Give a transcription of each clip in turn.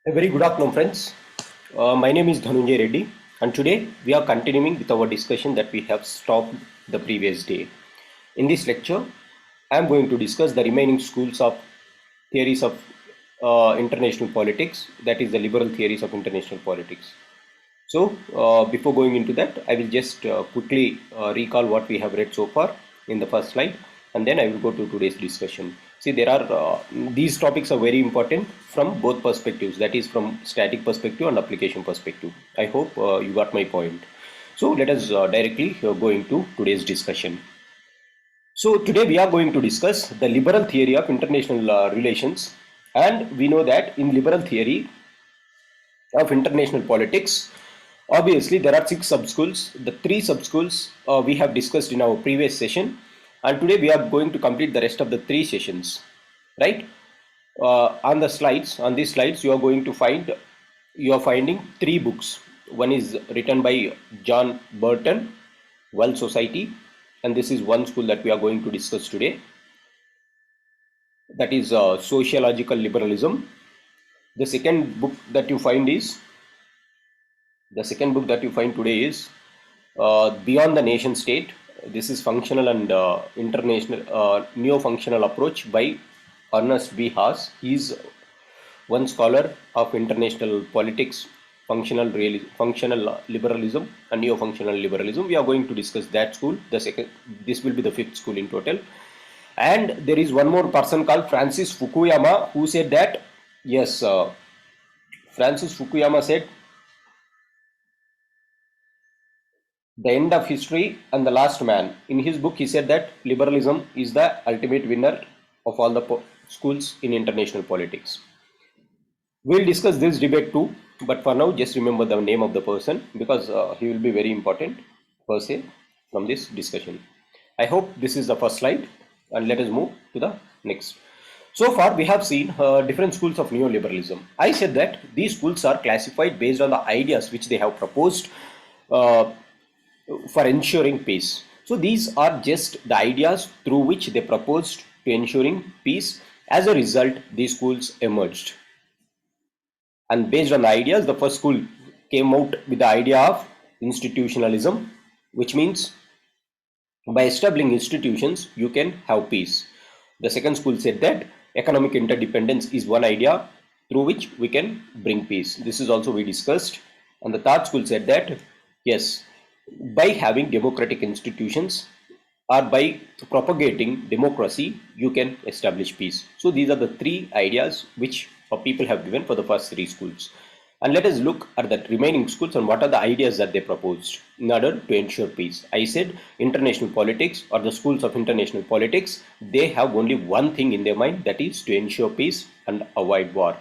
A very good afternoon, friends. My name is Dhanunjay Reddy, and today we are continuing with our discussion that we have stopped the previous day. In this lecture, I am going to discuss the remaining schools of theories of international politics, that is, the liberal theories of international politics. So, before going into that, I will just quickly recall what we have read so far in the first slide, and then I will go to today's discussion. See, there are these topics are very important from both perspectives, that is, from static perspective and application perspective. I hope you got my point. So, let us directly go into today's discussion. So, today we are going to discuss the liberal theory of international relations, and we know that in liberal theory of international politics, obviously there are six subschools. The three subschools we have discussed in our previous session, and today we are going to complete the rest of the three sessions, right? On the slides, on these slides, you are finding three books. One is written by John Burton, World Society, and this is one school that we are going to discuss today. That is Sociological Liberalism. The second book that you find is The second book that you find today is Beyond the Nation State. This is Functional and International Neo-Functional Approach by Ernest B. Haas. He is one scholar of international politics, functional liberalism, and neo-functional liberalism. We are going to discuss that school. This will be the fifth school in total. And there is one more person called Francis Fukuyama who said that, yes, Francis Fukuyama said, The End of History and the Last Man. In his book, he said that liberalism is the ultimate winner of all the schools in international politics. We'll discuss this debate too, but for now, just remember the name of the person because he will be very important per se from this discussion. I hope this is the first slide, and let us move to the next. So far, we have seen different schools of neoliberalism. I said that these schools are classified based on the ideas which they have proposed for ensuring peace. So these are just the ideas through which they proposed to ensuring peace. As a result, these schools emerged. And based on the ideas, the first school came out with the idea of institutionalism, which means by establishing institutions, you can have peace. The second school said that economic interdependence is one idea through which we can bring peace. This is also we discussed. And the third school said that, yes, by having democratic institutions or by propagating democracy, you can establish peace. So these are the three ideas which people have given for the first three schools. And let us look at the remaining schools and what are the ideas that they proposed in order to ensure peace. I said international politics or the schools of international politics, they have only one thing in their mind, that is to ensure peace and avoid war.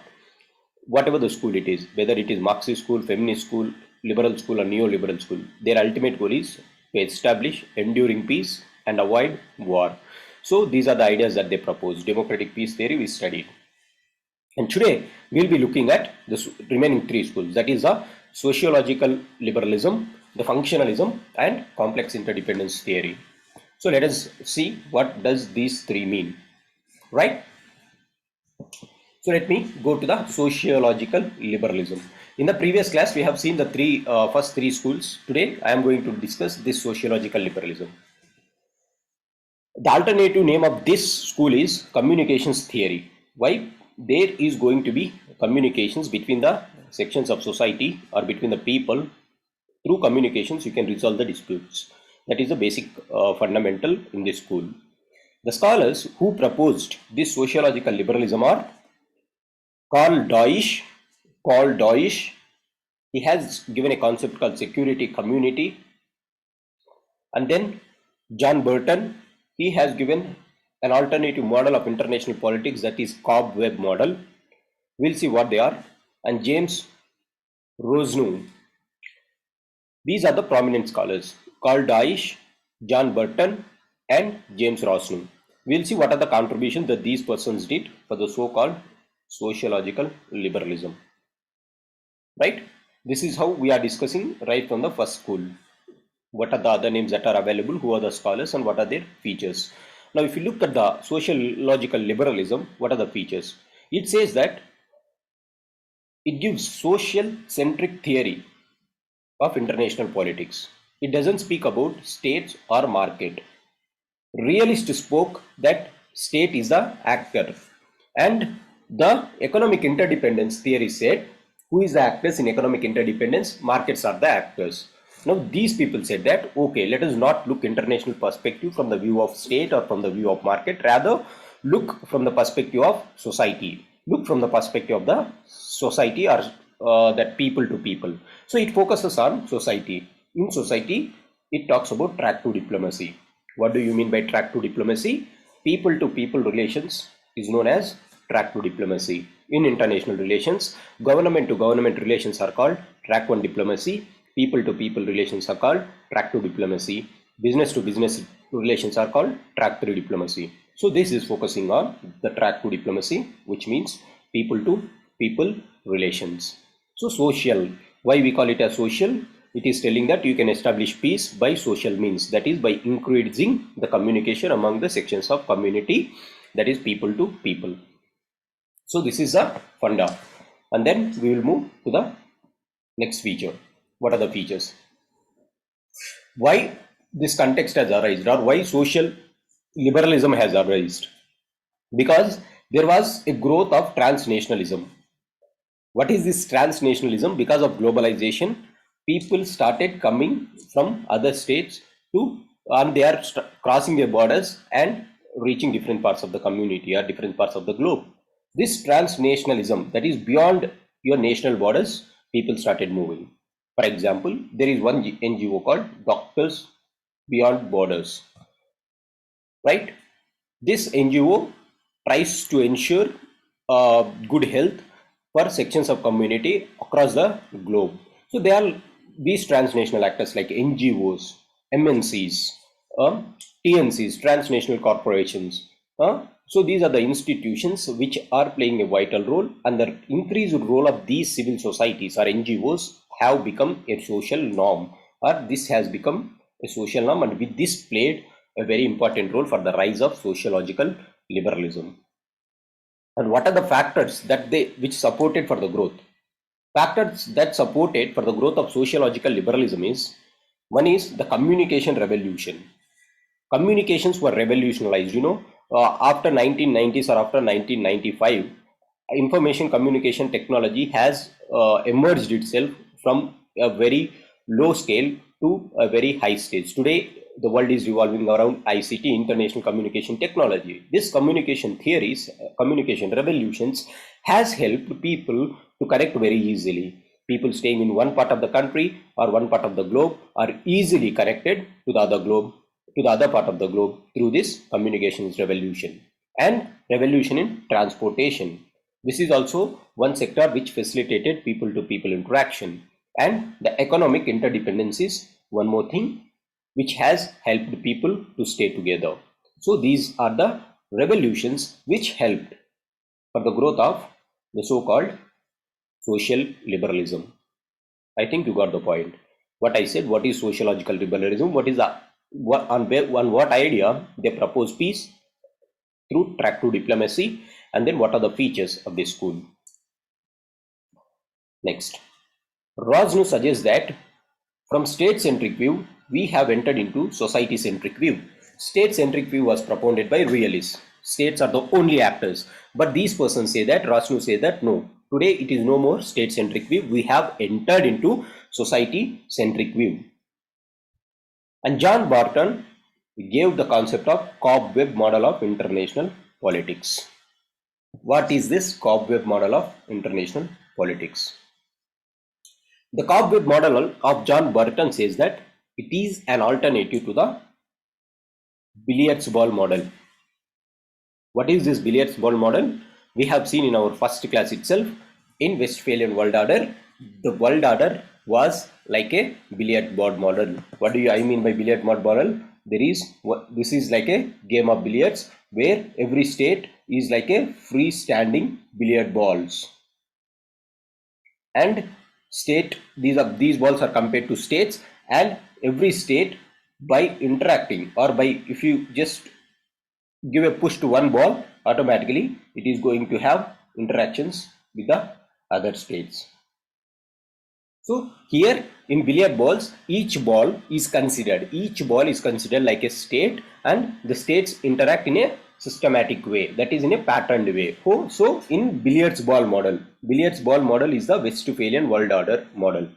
Whatever the school it is, whether it is Marxist school, feminist school, liberal school or neoliberal school, their ultimate goal is to establish enduring peace and avoid war. So these are the ideas that they propose. Democratic peace theory we studied. And today we'll be looking at the remaining three schools, that is the sociological liberalism, the functionalism and complex interdependence theory. So let us see what does these three mean, right? So let me go to the sociological liberalism. In the previous class, we have seen the first three schools. Today, I am going to discuss this sociological liberalism. The alternative name of this school is communications theory. Why? There is going to be communications between the sections of society or between the people. Through communications, you can resolve the disputes. That is the basic fundamental in this school. The scholars who proposed this sociological liberalism are Carl Deutsch, he has given a concept called security community. And then John Burton, he has given an alternative model of international politics, that is Cobweb model. We'll see what they are. And James Rosenow. These are the prominent scholars, Carl Deutsch, John Burton, and James Rosenow. We'll see what are the contributions that these persons did for the so-called sociological liberalism. Right? This is how we are discussing right from the first school. What are the other names that are available, who are the scholars, and what are their features. Now, if you look at the sociological liberalism, what are the features? It says that it gives social centric theory of international politics. It doesn't speak about states or market. Realist spoke that state is the actor, and the economic interdependence theory said who is the actors in economic interdependence? Markets are the actors. Now these people said that okay, let us not look international perspective from the view of state or from the view of market, rather look from the perspective of society, look from the perspective of the society, or that people to people. So it focuses on society. In society it talks about track to diplomacy. What do you mean by track to diplomacy? People to people relations is known as track to diplomacy. In international relations, government to government relations are called track one diplomacy. People to people relations are called track two diplomacy. Business to business relations are called track three diplomacy. So this is focusing on the track two diplomacy, which means people to people relations. So social, why we call it as social? It is telling that you can establish peace by social means, that is by increasing the communication among the sections of community, that is people to people. So this is a funda, and then we will move to the next feature. What are the features? Why this context has arisen, or why social liberalism has arisen? Because there was a growth of transnationalism. What is this transnationalism? Because of globalization, people started coming from other states to, and they are crossing their borders and reaching different parts of the community or different parts of the globe. This transnationalism, that is beyond your national borders, people started moving. For example, there is one NGO called Doctors Beyond Borders, right? This NGO tries to ensure good health for sections of community across the globe. So they are these transnational actors like NGOs, MNCs, TNCs, transnational corporations. So these are the institutions which are playing a vital role, and the increased role of these civil societies or NGOs have become a social norm, or this has become a social norm, and with this played a very important role for the rise of sociological liberalism. And what are the factors that which supported for the growth? Factors that supported for the growth of sociological liberalism is, one is the communication revolution. Communications were revolutionized, after 1990s or after 1995, information communication technology has emerged itself from a very low scale to a very high stage. Today the world is revolving around ICT, international communication technology. This communication theories, communication revolutions has helped people to connect very easily. People staying in one part of the country or one part of the globe are easily connected to the other part of the globe through this communications revolution. And revolution in transportation, this is also one sector which facilitated people to people interaction. And the economic interdependence is one more thing which has helped people to stay together. So these are the revolutions which helped for the growth of the so-called social liberalism. I think you got the point. What I said, what is sociological liberalism? What is the on what idea they propose peace through track to diplomacy, and then what are the features of this school? Next, Rosnu suggests that from state-centric view, we have entered into society-centric view. State-centric view was propounded by realists. States are the only actors. But these persons say that, Rosnu say that, no, today it is no more state-centric view. We have entered into society-centric view. And John Barton gave the concept of cobweb model of international politics. What is this cobweb model of international politics? The cobweb model of John Burton says that it is an alternative to the billiards ball model. What is this billiards ball model? We have seen in our first class itself, in Westphalian world order, the world order was like a billiard board model. What do I mean by billiard board model? This is like a game of billiards where every state is like a freestanding billiard balls. And these balls are compared to states, and every state by interacting, or by if you just give a push to one ball, automatically it is going to have interactions with the other states. So here in billiard balls, each ball is considered like a state, and the states interact in a systematic way, that is in a patterned way. So in billiards ball model is the Westphalian world order model.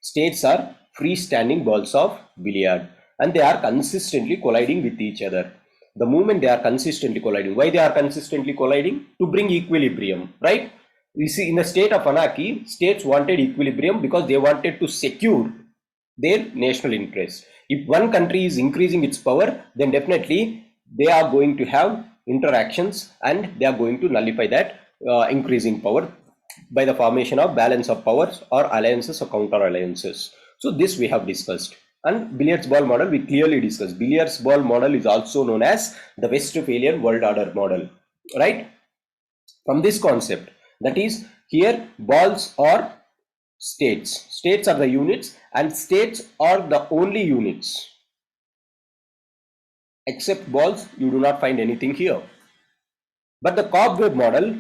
States are freestanding balls of billiard and they are consistently colliding with each other. The moment they are consistently colliding, why they are consistently colliding? To bring equilibrium, right? You see, in the state of anarchy, states wanted equilibrium because they wanted to secure their national interest. If one country is increasing its power, then definitely they are going to have interactions and they are going to nullify that increasing power by the formation of balance of powers or alliances or counter alliances. So this we have discussed. And billiards ball model we clearly discussed. Billiards ball model is also known as the Westphalian world order model, right? From this concept, that is, here balls are states are the units and states are the only units. Except balls, you do not find anything here. But the cobweb model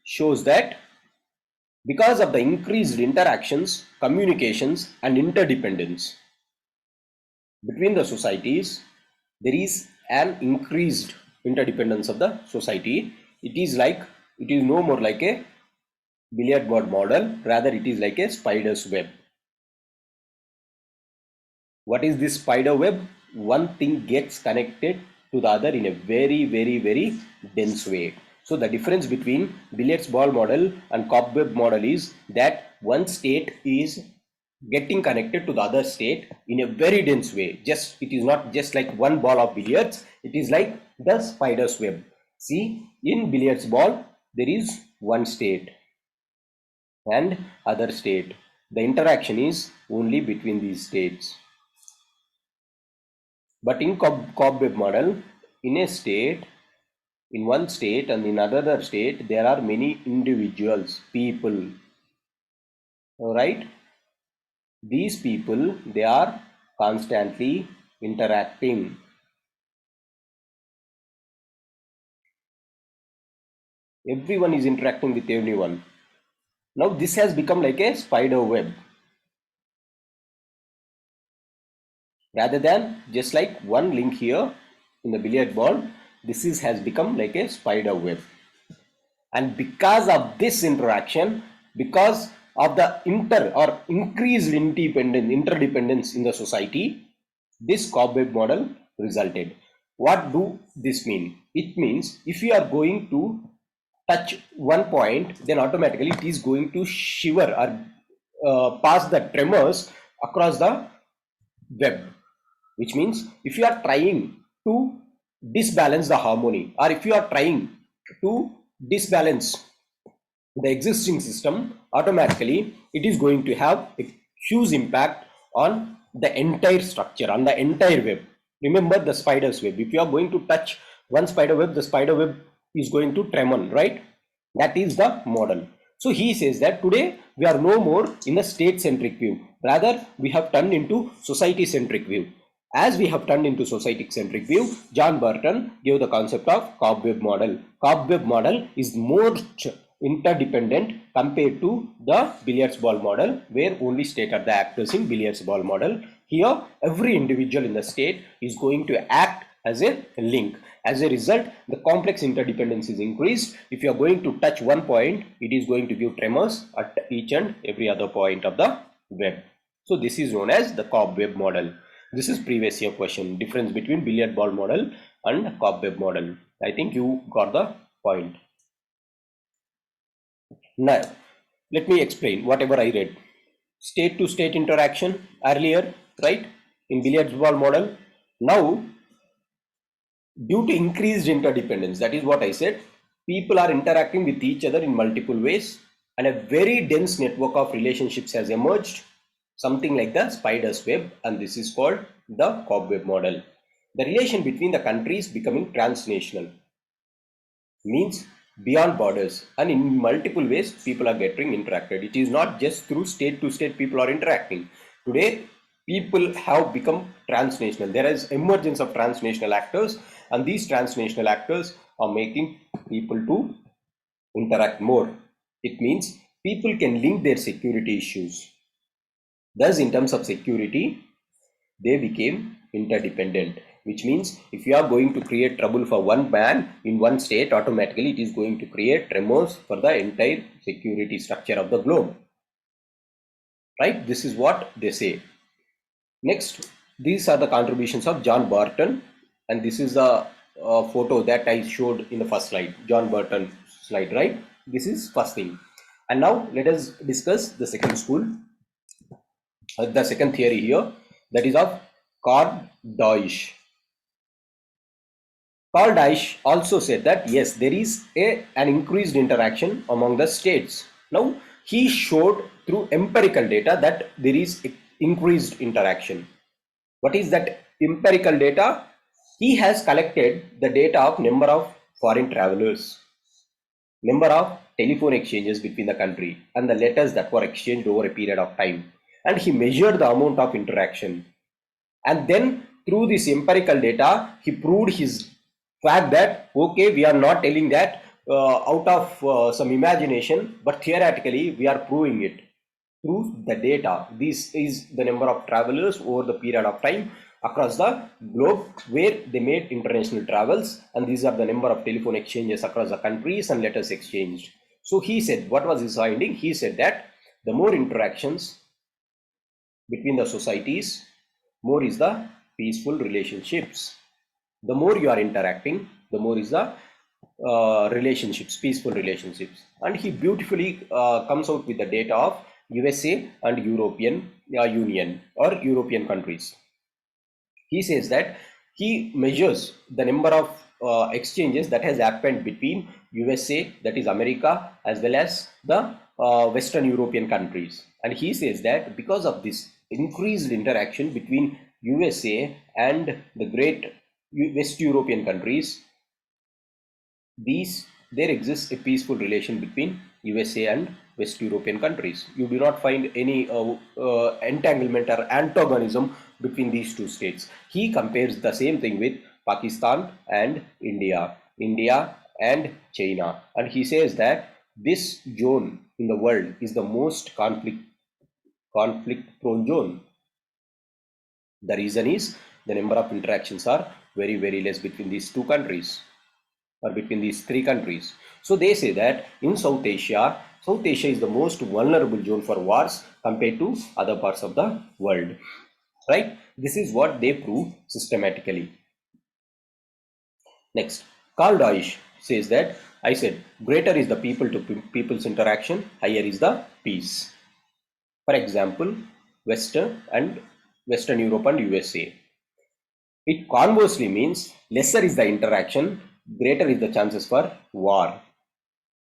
shows that because of the increased interactions, communications and interdependence between the societies, there is an increased interdependence of the society. It is no more like a billiard ball model, rather it is like a spider's web. What is this spider web? One thing gets connected to the other in a very, very, very dense way. So the difference between billiards ball model and cobweb model is that one state is getting connected to the other state in a very dense way. It is not just like one ball of billiards, it is like the spider's web. See, in billiards ball, there is one state and other state. The interaction is only between these states. But in cobweb model, in one state and in another state, there are many individuals, people. Alright? These people, they are constantly interacting. Everyone is interacting with everyone. Now this has become like a spider web. Rather than just like one link here in the billiard ball, this has become like a spider web. And because of this interaction, because of the increased interdependence in the society, this cobweb model resulted. What do this mean? It means if you are going to touch one point, then automatically it is going to shiver or pass the tremors across the web. Which means if you are trying to disbalance the harmony, or if you are trying to disbalance the existing system, automatically it is going to have a huge impact on the entire structure, on the entire web. Remember the spider's web. If you are going to touch one spider web, the spider web is going to tremor, right? That is the model. So he says that today we are no more in a state-centric view. Rather, we have turned into society-centric view. As we have turned into society-centric view, John Burton gave the concept of cobweb model. Cobweb model is more interdependent compared to the billiards ball model, where only state are the actors in billiards ball model. Here, every individual in the state is going to act as a link. As a result, the complex interdependence is increased. If you are going to touch one point, it is going to give tremors at each and every other point of the web. So this is known as the cobweb model. This is previous year question, difference between billiard ball model and cobweb model. I think you got the point. Now, let me explain whatever I read. State to state interaction earlier, right? In billiards ball model. Now, due to increased interdependence, that is what I said, people are interacting with each other in multiple ways and a very dense network of relationships has emerged, something like the spider's web, and this is called the cobweb model. The relation between the countries becoming transnational, means beyond borders, and in multiple ways people are getting interacted. It is not just through state to state people are interacting. Today people have become transnational. There is emergence of transnational actors, and these transnational actors are making people to interact more. It means people can link their security issues. Thus, in terms of security, they became interdependent, which means if you are going to create trouble for one man in one state, automatically it is going to create tremors for the entire security structure of the globe. Right? This is what they say. Next, these are the contributions of John Barton, and this is a photo that I showed in the first slide, John Barton slide, right? This is first thing. And now let us discuss the second school, the second theory here, that is of Karl Deutsch. Karl Deutsch also said that yes, there is an increased interaction among the states. Now, he showed through empirical data that there is increased interaction. What is that empirical data? He has collected the data of number of foreign travelers, number of telephone exchanges between the country, and the letters that were exchanged over a period of time. And he measured the amount of interaction. And then through this empirical data, he proved his fact that, okay, we are not telling that out of some imagination, but theoretically we are proving it through the data. This is the number of travelers over the period of time across the globe where they made international travels, and these are the number of telephone exchanges across the countries and letters exchanged. So he said, what was his finding? He said that the more interactions between the societies, more is the peaceful relationships. The more you are interacting, the more is the relationships, peaceful relationships. And he beautifully comes out with the data of USA and European Union or European countries. He says that he measures the number of exchanges that has happened between USA, that is America, as well as the Western European countries. And he says that because of this increased interaction between USA and the great West European countries, there exists a peaceful relation between USA and West European countries. You do not find any entanglement or antagonism between these two states. He compares the same thing with Pakistan and India and China, and he says that this zone in the world is the most conflict prone zone. The reason is the number of interactions are very, very less between these two countries or between these three countries. So they say that in South Asia is the most vulnerable zone for wars compared to other parts of the world. Right? This is what they prove systematically. Next, Karl Deutsch says that, I said, greater is the people to people's interaction, higher is the peace. For example, Western Europe and USA. It conversely means lesser is the interaction, greater is the chances for war.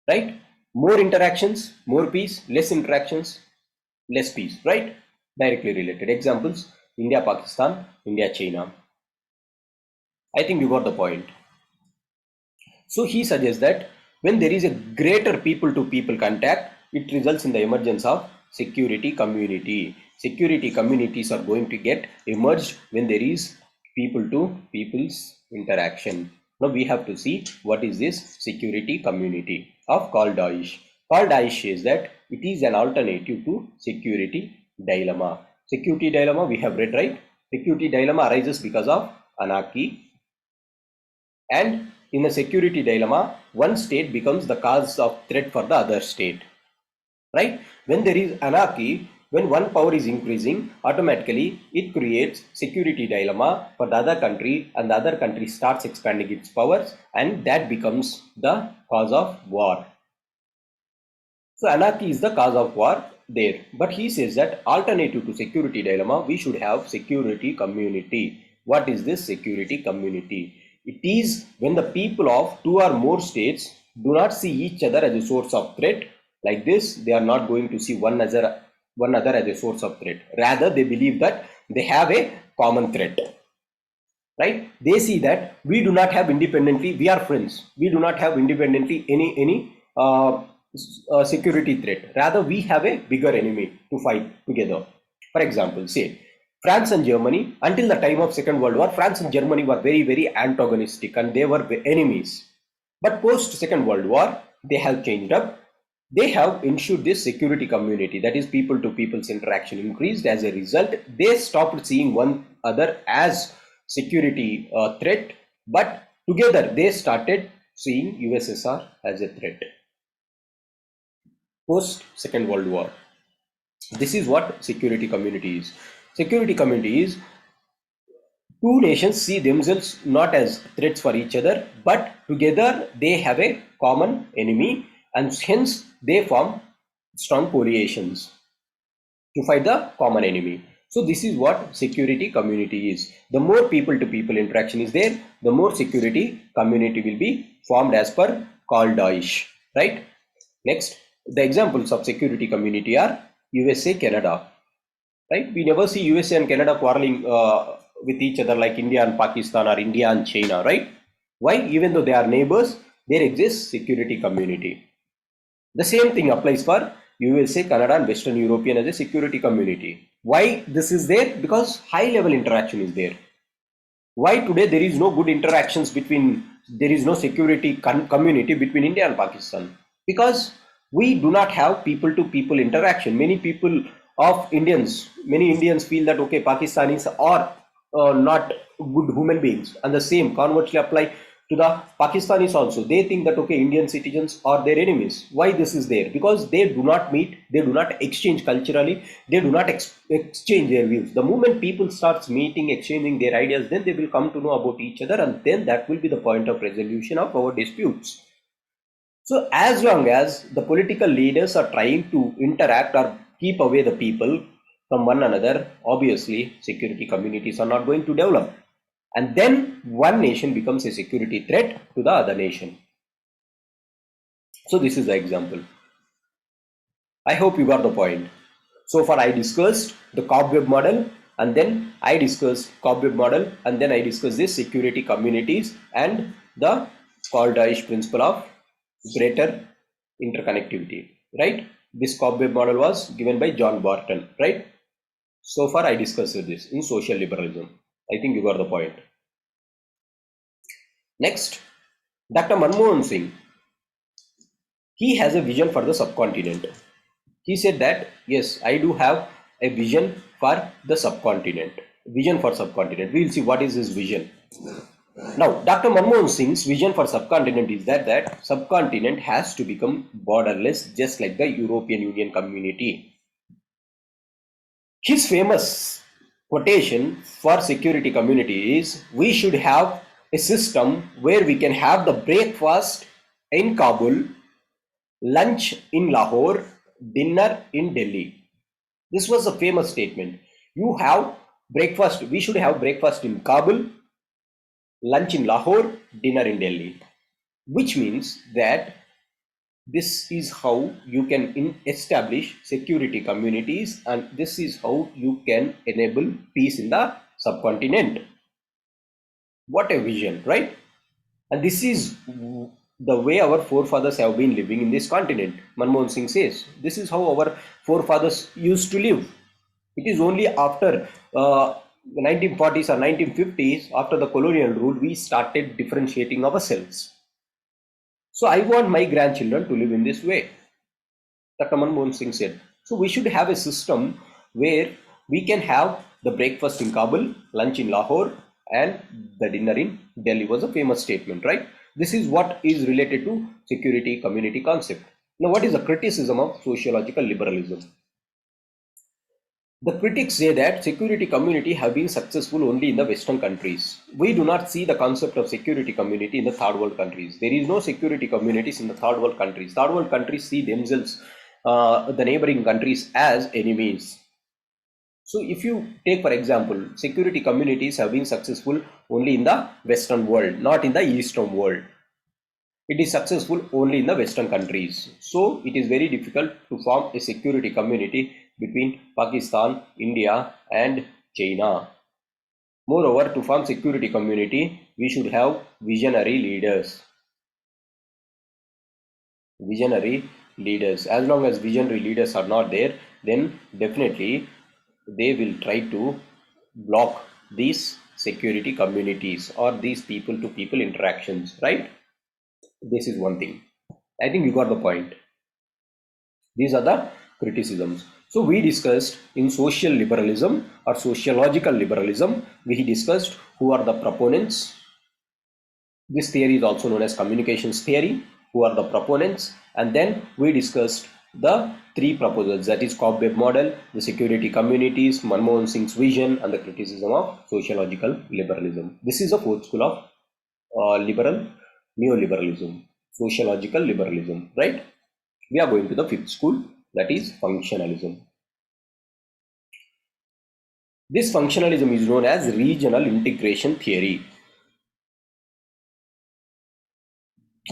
Right? More interactions, more peace, less interactions, less peace. Right? Directly related. Examples, India, Pakistan, India, China. I think you got the point. So he suggests that when there is a greater people-to-people contact, it results in the emergence of security community. Security communities are going to get emerged when there is people-to-people's interaction. Now we have to see what is this security community of Karl Deutsch. Karl Deutsch says that it is an alternative to security dilemma. Security dilemma we have read, right? Security dilemma arises because of anarchy, and in a security dilemma, one state becomes the cause of threat for the other state. Right? When there is anarchy, when one power is increasing, automatically it creates security dilemma for the other country, and the other country starts expanding its powers, and that becomes the cause of war. So anarchy is the cause of war there. But he says that alternative to security dilemma, we should have security community. What is this security community? It is when the people of two or more states do not see each other as a source of threat. Like this, they are not going to see one another as a source of threat. Rather, they believe that they have a common threat. Right? They see that we do not have independently, we are friends. We do not have independently any security threat. Rather, we have a bigger enemy to fight together. For example, say France and Germany, until the time of Second World War, France and Germany were very, very antagonistic and they were enemies. But post Second World War, they have changed up. They have ensured this security community, that is people to people's interaction increased. As a result, they stopped seeing one other as security threat, but together they started seeing USSR as a threat. Post Second World War, this is what security community is. Security community is two nations see themselves not as threats for each other, but together they have a common enemy, and hence they form strong coalitions to fight the common enemy. So this is what security community is. The more people to people interaction is there, the more security community will be formed as per Carl Deutsch, right? Next, the examples of security community are USA, Canada, right? We never see USA and Canada quarreling with each other like India and Pakistan or India and China, right? Why? Even though they are neighbors, there exists security community. The same thing applies for USA, Canada, and Western European as a security community. Why this is there? Because high level interaction is there. Why today there is no good interactions between, there is no security community between India and Pakistan? Because we do not have people to people interaction. Many Indians feel that okay, Pakistanis are not good human beings, and the same conversely apply to the Pakistanis also. They think that okay, Indian citizens are their enemies. Why this is there? Because they do not meet, they do not exchange culturally, they do not exchange their views. The moment people starts meeting, exchanging their ideas, then they will come to know about each other, and then that will be the point of resolution of our disputes. So as long as the political leaders are trying to interact or keep away the people from one another, obviously security communities are not going to develop. And then one nation becomes a security threat to the other nation. So this is the example. I hope you got the point. So far I discussed the cobweb model, and then I discussed cobweb model, and then I discussed this security communities and the Carl Deutsch principle of greater interconnectivity, right? This cobweb model was given by John Barton, right? So far I discussed this in social liberalism. I think you got the point. Next, Dr. Manmohan Singh, he has a vision for the subcontinent. He said that yes, I do have a vision for the subcontinent. Vision for subcontinent. We will see what is his vision. Now, Dr. Manmohan Singh's vision for subcontinent is that subcontinent has to become borderless, just like the European Union community. His famous quotation for security community is, we should have a system where we can have the breakfast in Kabul, lunch in Lahore, dinner in Delhi. This was a famous statement. You have breakfast, we should have breakfast in Kabul, lunch in Lahore, dinner in Delhi, which means that this is how you can establish security communities, and this is how you can enable peace in the subcontinent. What a vision, right? And this is the way our forefathers have been living in this continent. Manmohan Singh says this is how our forefathers used to live. It is only after the 1940s or 1950s, after the colonial rule, we started differentiating ourselves. So I want my grandchildren to live in this way, Dr. Manmohan Singh said. So we should have a system where we can have the breakfast in Kabul, lunch in Lahore, and the dinner in Delhi. Was a famous statement, right? This is what is related to security community concept. Now, what is the criticism of sociological liberalism? The critics say that security community have been successful only in the Western countries. We do not see the concept of security community in the third world countries. There is no security communities in the third world countries. Third world countries see themselves, the neighboring countries, as enemies. So if you take, for example, security communities have been successful only in the Western world, not in the Eastern world. It is successful only in the Western countries. So it is very difficult to form a security community between Pakistan, India, and China. Moreover, to form security community, we should have visionary leaders. Visionary leaders. As long as visionary leaders are not there, then definitely they will try to block these security communities or these people to people interactions, right? This is one thing. I think you got the point. These are the criticisms. So we discussed in social liberalism or sociological liberalism, we discussed who are the proponents. This theory is also known as communications theory, who are the proponents, and then we discussed the three proposals, that is Cobb-Webb model, the security communities, Manmohan Singh's vision, and the criticism of sociological liberalism. This is the fourth school of liberal neoliberalism, sociological liberalism, right? We are going to the fifth school, that is functionalism. This functionalism is known as regional integration theory.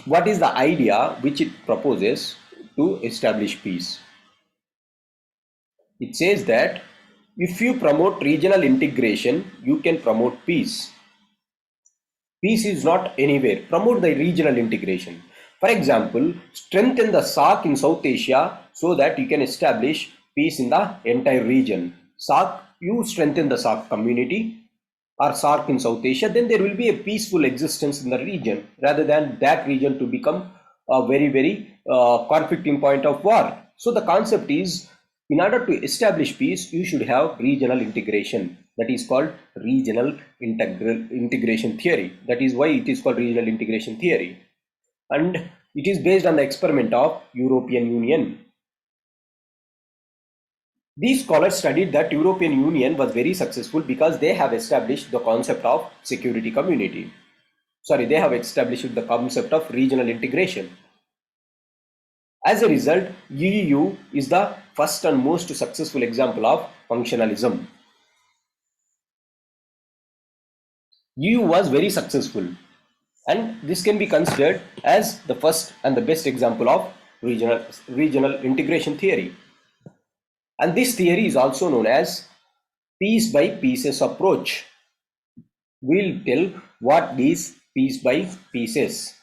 What is the idea which it proposes to establish peace? It says that if you promote regional integration, you can promote peace. Peace is not anywhere. Promote the regional integration. For example, strengthen the SAARC in South Asia so that you can establish peace in the entire region. SAARC, you strengthen the SAARC community or SAARC in South Asia, then there will be a peaceful existence in the region rather than that region to become a very conflicting point of war. So the concept is, in order to establish peace, you should have regional integration. That is called regional integration theory. That is why it is called regional integration theory. And it is based on the experiment of European Union. These scholars studied that European Union was very successful because they have established the concept of security community. Sorry, they have established the concept of regional integration. As a result, EU is the first and most successful example of functionalism. EU was very successful, and this can be considered as the first and the best example of regional integration theory. And this theory is also known as piece by pieces approach. We'll tell what is piece by pieces.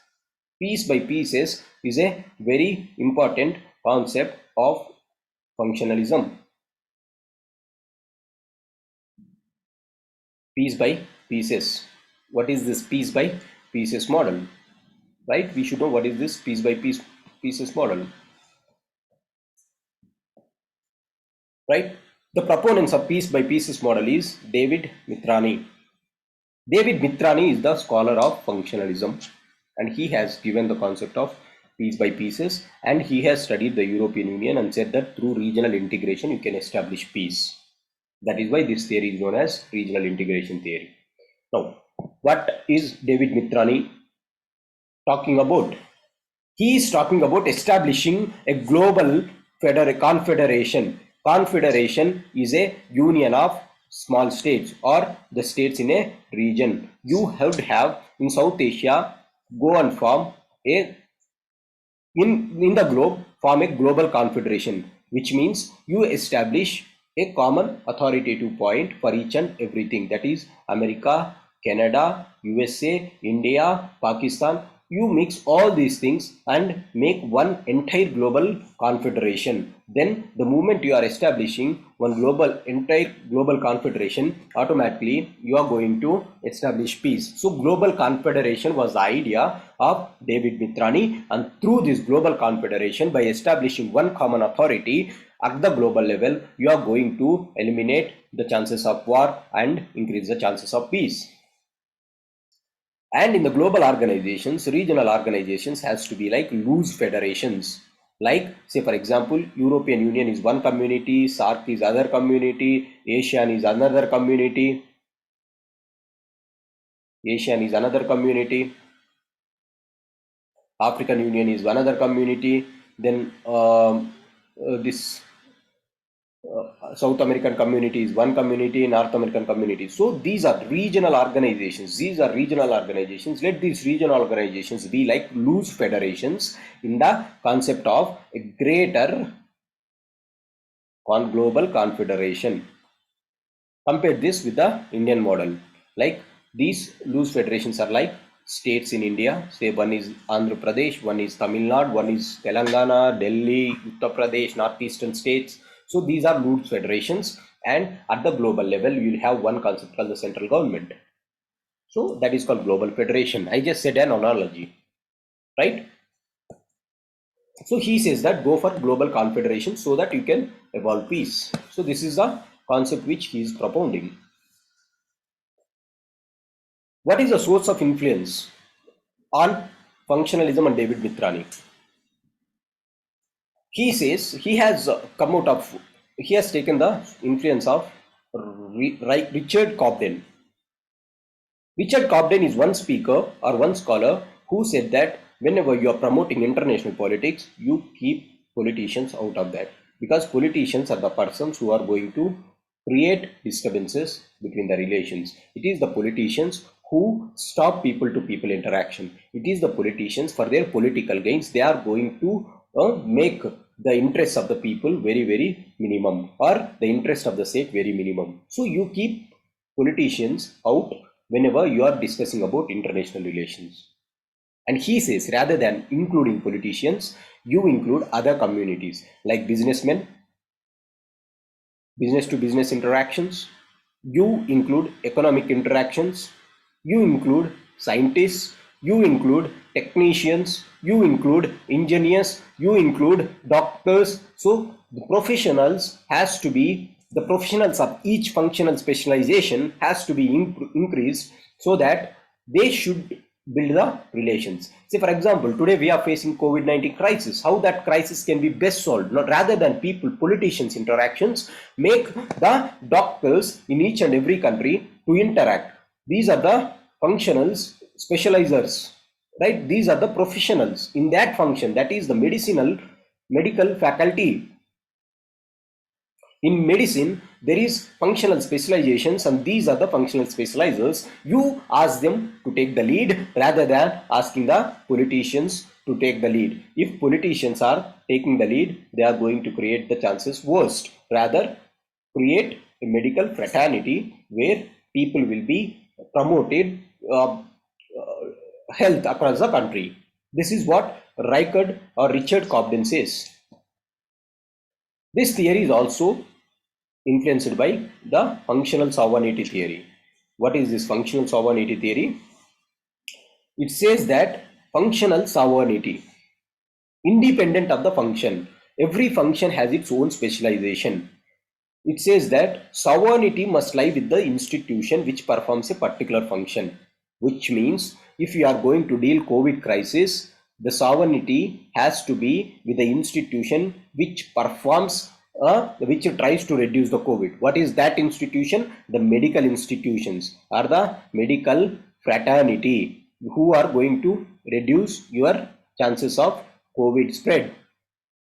Piece by pieces is a very important concept of functionalism. Piece by pieces. What is this piece by pieces model? Right? We should know what is this piece by pieces model. Right? The proponents of piece by pieces model is David Mithrani. David Mithrani is the scholar of functionalism, and he has given the concept of piece by pieces, and he has studied the European Union and said that through regional integration you can establish peace. That is why this theory is known as regional integration theory. Now, what is David Mithrani talking about? He is talking about establishing a global confederation. Confederation is a union of small states or the states in a region. You have to have in South Asia go and form a in the globe form a global confederation, which means you establish a common authoritative point for each and everything, that is America, Canada, USA, India, Pakistan. You mix all these things and make one entire global confederation. Then the moment you are establishing one entire global confederation, automatically you are going to establish peace. So global confederation was the idea of David Mithrani, and through this global confederation, by establishing one common authority at the global level, you are going to eliminate the chances of war and increase the chances of peace. And in the global organizations, regional organizations has to be like loose federations. Like, say for example, European Union is one community, SAARC is other community, ASEAN is another community, African Union is another community, then this South American community is one community, North American community. So these are regional organizations. Let these regional organizations be like loose federations in the concept of a greater global confederation. Compare this with the Indian model. Like these loose federations are like states in India. Say one is Andhra Pradesh, one is Tamil Nadu, one is Telangana, Delhi, Uttar Pradesh, northeastern states. So these are loose federations, and at the global level, you will have one concept called the central government. So that is called global federation. I just said an analogy, right? So he says that go for global confederation so that you can evolve peace. So this is the concept which he is propounding. What is the source of influence on functionalism and David Mithrani? He says he has come out of, he has taken the influence of Richard Cobden. Richard Cobden is one speaker or one scholar who said that whenever you are promoting international politics, you keep politicians out of that, because politicians are the persons who are going to create disturbances between the relations. It is the politicians who stop people to people interaction. It is the politicians for their political gains. They are going to make the interests of the people very, very minimum, or the interest of the state very minimum. So you keep politicians out whenever you are discussing about international relations. And he says rather than including politicians, you include other communities like businessmen, business to business interactions, you include economic interactions, you include scientists, you include technicians, you include engineers, you include doctors. So the professionals has to be, the professionals of each functional specialization has to be increased so that they should build the relations. Say for example, today we are facing COVID-19 crisis. How that crisis can be best solved, not rather than people, politicians interactions, make the doctors in each and every country to interact. These are the functionals, specializers, right? These are the professionals in that function, that is the medical faculty. In medicine, there is functional specializations, and these are the functional specializers. You ask them to take the lead rather than asking the politicians to take the lead. If politicians are taking the lead, they are going to create the chances worst. Rather, create a medical fraternity where people will be promoted health across the country. This is what Richard Cobden says. This theory is also influenced by the functional sovereignty theory. What is this functional sovereignty theory? It says that functional sovereignty, independent of the function, every function has its own specialization. It says that sovereignty must lie with the institution which performs a particular function, which means if you are going to deal COVID crisis, the sovereignty has to be with the institution which performs, which tries to reduce the COVID. What is that institution? The medical institutions or the medical fraternity who are going to reduce your chances of COVID spread.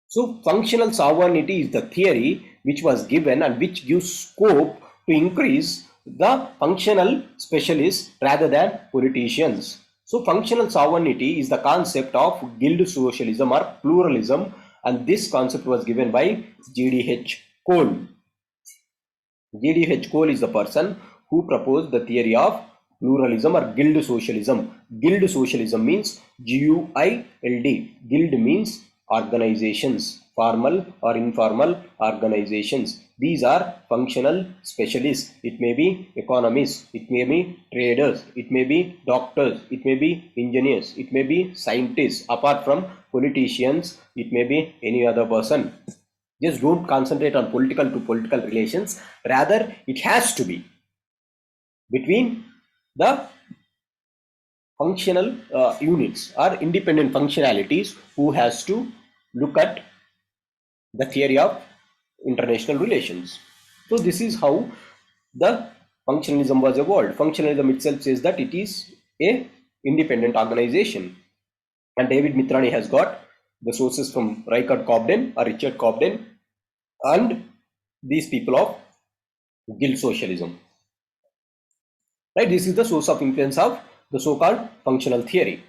So functional sovereignty is the theory which was given and which gives scope to increase the functional specialists rather than politicians. So functional sovereignty is the concept of guild socialism or pluralism, and this concept was given by G.D.H. Cole. G.D.H. Cole is the person who proposed the theory of pluralism or guild socialism. Guild socialism means G-U-I-L-D. Guild means organizations, formal or informal organizations. These are functional specialists. It may be economists, it may be traders, it may be doctors, it may be engineers, it may be scientists. Apart from politicians, it may be any other person. Just don't concentrate on political to political relations. Rather, it has to be between the functional units or independent functionalities who has to look at the theory of international relations. So this is how the functionalism was evolved. Functionalism itself says that it is a independent organization, and David Mithrani has got the sources from Richard Cobden and these people of guild socialism. Right, this is the source of influence of the so-called functional theory.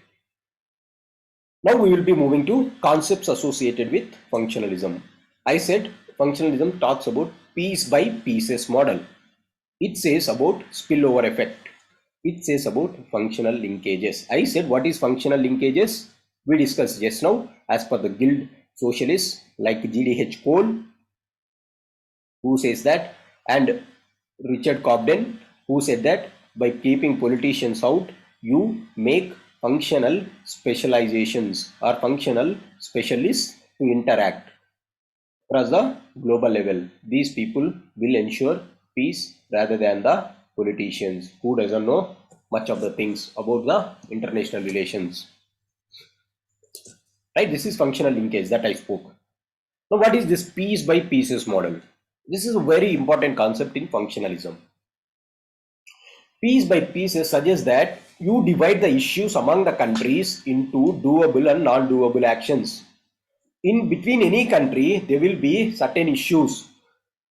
Now we will be moving to concepts associated with functionalism. I said functionalism talks about piece by pieces model. It says about spillover effect. It says about functional linkages. I said what is functional linkages? We discussed just now as per the guild socialists like G.D.H. Cole, who says that, and Richard Cobden, who said that by keeping politicians out, you make functional specializations or functional specialists to interact across the global level. These people will ensure peace rather than the politicians who doesn't know much of the things about the international relations. Right? This is functional linkage that I spoke. Now, what is this piece by pieces model? This is a very important concept in functionalism. Piece by pieces suggests that you divide the issues among the countries into doable and non-doable actions. In between any country, there will be certain issues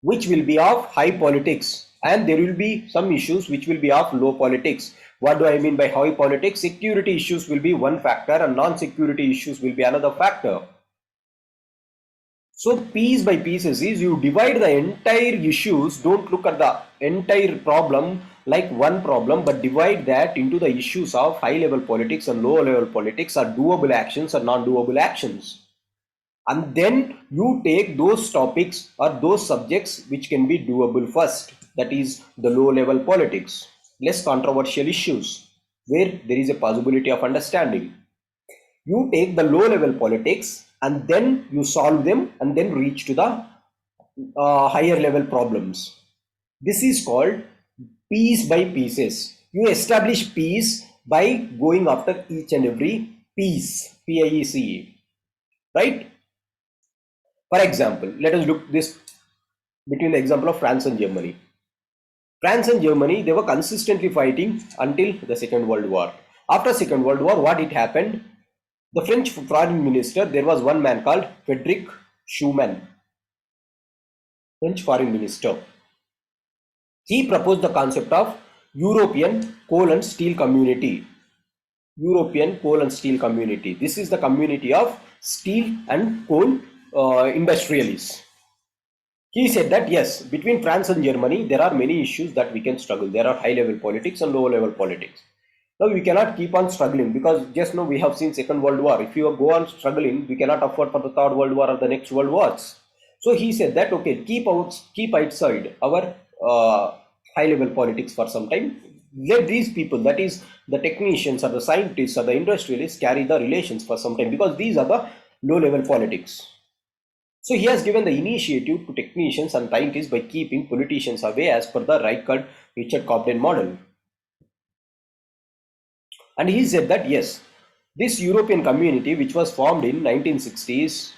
which will be of high politics, and there will be some issues which will be of low politics. What do I mean by high politics? Security issues will be one factor and non-security issues will be another factor. So piece by pieces is you divide the entire issues. Don't look at the entire problem like one problem, but divide that into the issues of high level politics and low level politics, or doable actions or non-doable actions. And then you take those topics or those subjects which can be doable first, that is the low level politics, less controversial issues where there is a possibility of understanding. You take the low level politics and then you solve them and then reach to the higher level problems. This is called piece by pieces. You establish peace by going after each and every piece, P-I-E-C-E, right? For example, let us look this between the example of France and Germany. France and Germany, they were consistently fighting until the Second World War. After Second World War, what it happened? The French foreign minister, there was one man called Frederick Schuman, French foreign minister. He proposed the concept of European coal and steel community. European coal and steel community. This is the community of steel and coal industrialists. He said that yes, between France and Germany, there are many issues that we can struggle. There are high level politics and low level politics. Now we cannot keep on struggling because just now we have seen Second World War. If you go on struggling, we cannot afford for the Third World War or the next World Wars. So he said that okay, keep outside our high level politics for some time. Let these people, that is the technicians or the scientists or the industrialists, carry the relations for some time, because these are the low level politics. So he has given the initiative to technicians and scientists by keeping politicians away as per the Richard Cobden model. And he said that yes, this European community which was formed in 1960s,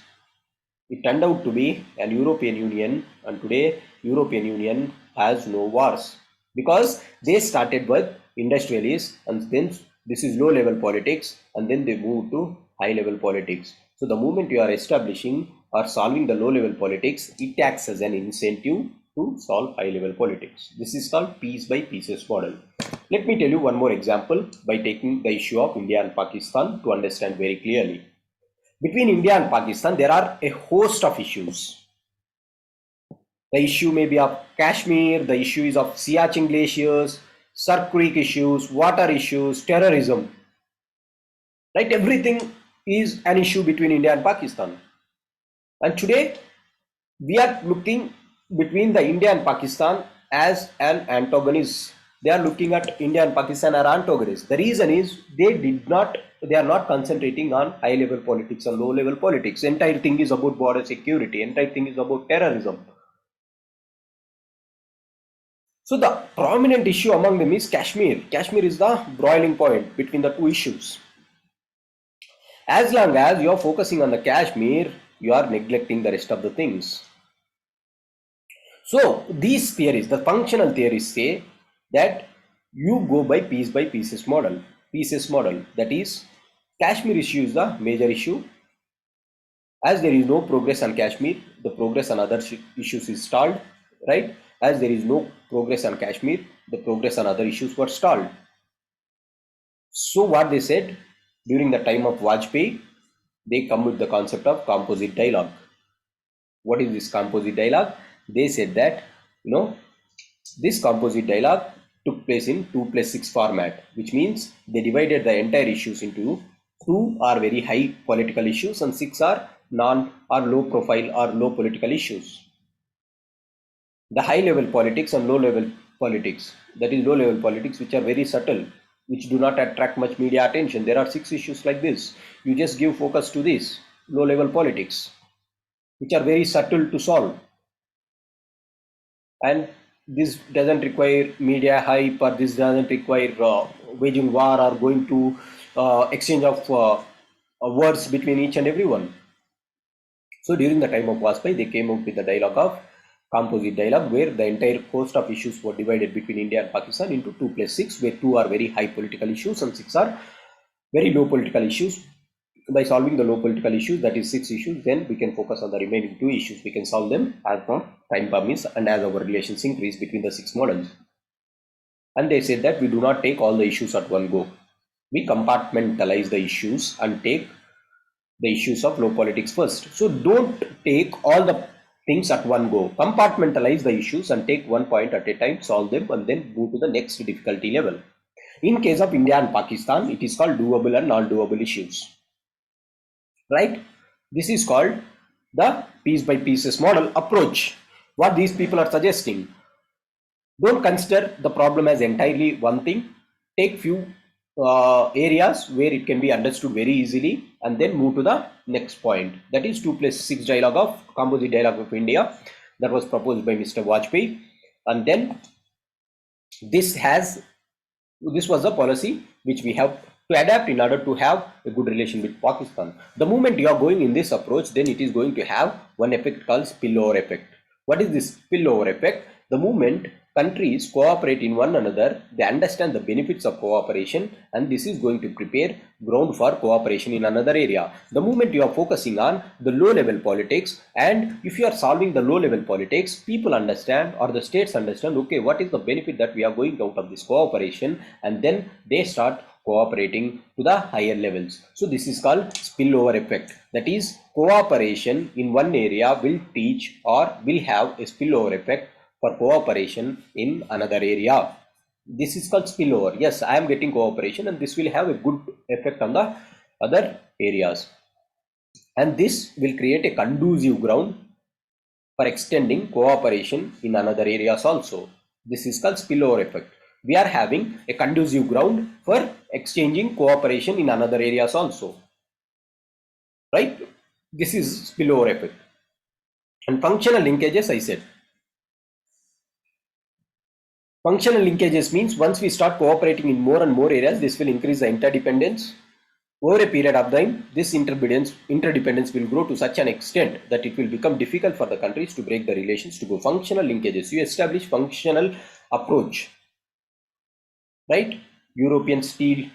it turned out to be an European Union, and today European Union has no wars because they started with industrialists, and then this is low level politics, and then they moved to high level politics. So the moment you are establishing or solving the low level politics, it acts as an incentive to solve high level politics. This is called piece by pieces model. Let me tell you one more example by taking the issue of India and Pakistan to understand very clearly. Between India and Pakistan, there are a host of issues. The issue may be of Kashmir, the issue is of Siachen glaciers, Sar Creek issues, water issues, terrorism. Right? Everything is an issue between India and Pakistan. And today, we are looking between the India and Pakistan as an antagonist. They are looking at India and Pakistan as antagonists. The reason is they are not concentrating on high level politics and low level politics. Entire thing is about border security. Entire thing is about terrorism. So the prominent issue among them is Kashmir. Kashmir is the boiling point between the two issues. As long as you are focusing on the Kashmir, you are neglecting the rest of the things. So these theories, the functional theories, say that you go by pieces model. That is, Kashmir issue is the major issue. As there is no progress on Kashmir, the progress on other issues is stalled, right? As there is no progress on Kashmir, the progress on other issues were stalled. So what they said during the time of Vajpayee, they come with the concept of composite dialogue. What is this composite dialogue? They said that, this composite dialogue took place in 2+6 format, which means they divided the entire issues into 2 are very high political issues and 6 are low profile or low political issues. The high level politics and low level politics, that is low level politics, which are very subtle. which do not attract much media attention. There are 6 issues like this. You just give focus to this low level politics, which are very subtle to solve. And this doesn't require media hype, or this doesn't require waging war or going to exchange of words between each and everyone. So during the time of Vajpayee, they came up with the dialogue of composite dialogue, where the entire host of issues were divided between India and Pakistan into 2+6, where 2 are very high political issues and 6 are very low political issues. By solving the low political issues, that is 6 issues, then we can focus on the remaining 2 issues. We can solve them as the time permits and as our relations increase between the 6 models. And they said that we do not take all the issues at one go. We compartmentalize the issues and take the issues of low politics first. So don't take all the things at one go. Compartmentalize the issues and take one point at a time, solve them, and then move to the next difficulty level. In case of India and Pakistan, it is called doable and non-doable issues. Right? This is called the piece by pieces model approach. What these people are suggesting: don't consider the problem as entirely one thing. Take few areas where it can be understood very easily, and then move to the next point. That is 2+6 dialogue of composite dialogue of India that was proposed by Mr. Vajpayee. And then this was a policy which we have to adapt in order to have a good relation with Pakistan. The moment you are going in this approach, then it is going to have one effect called spillover effect. What is this spillover effect? The moment countries cooperate in one another, they understand the benefits of cooperation, and this is going to prepare ground for cooperation in another area. The moment you are focusing on the low level politics, and if you are solving the low level politics, people understand, or the states understand, okay, what is the benefit that we are going out of this cooperation, and then they start cooperating to the higher levels. So this is called spillover effect. That is, cooperation in one area will teach or will have a spillover effect for cooperation in another area. This is called spillover. Yes, I am getting cooperation, and this will have a good effect on the other areas. And this will create a conducive ground for extending cooperation in another areas also. This is called spillover effect. We are having a conducive ground for exchanging cooperation in another areas also. Right? This is spillover effect. And functional linkages, I said. Functional linkages means once we start cooperating in more and more areas, this will increase the interdependence. Over a period of time, this interdependence will grow to such an extent that it will become difficult for the countries to break the relations to go. Functional linkages. You establish functional approach. Right? European steel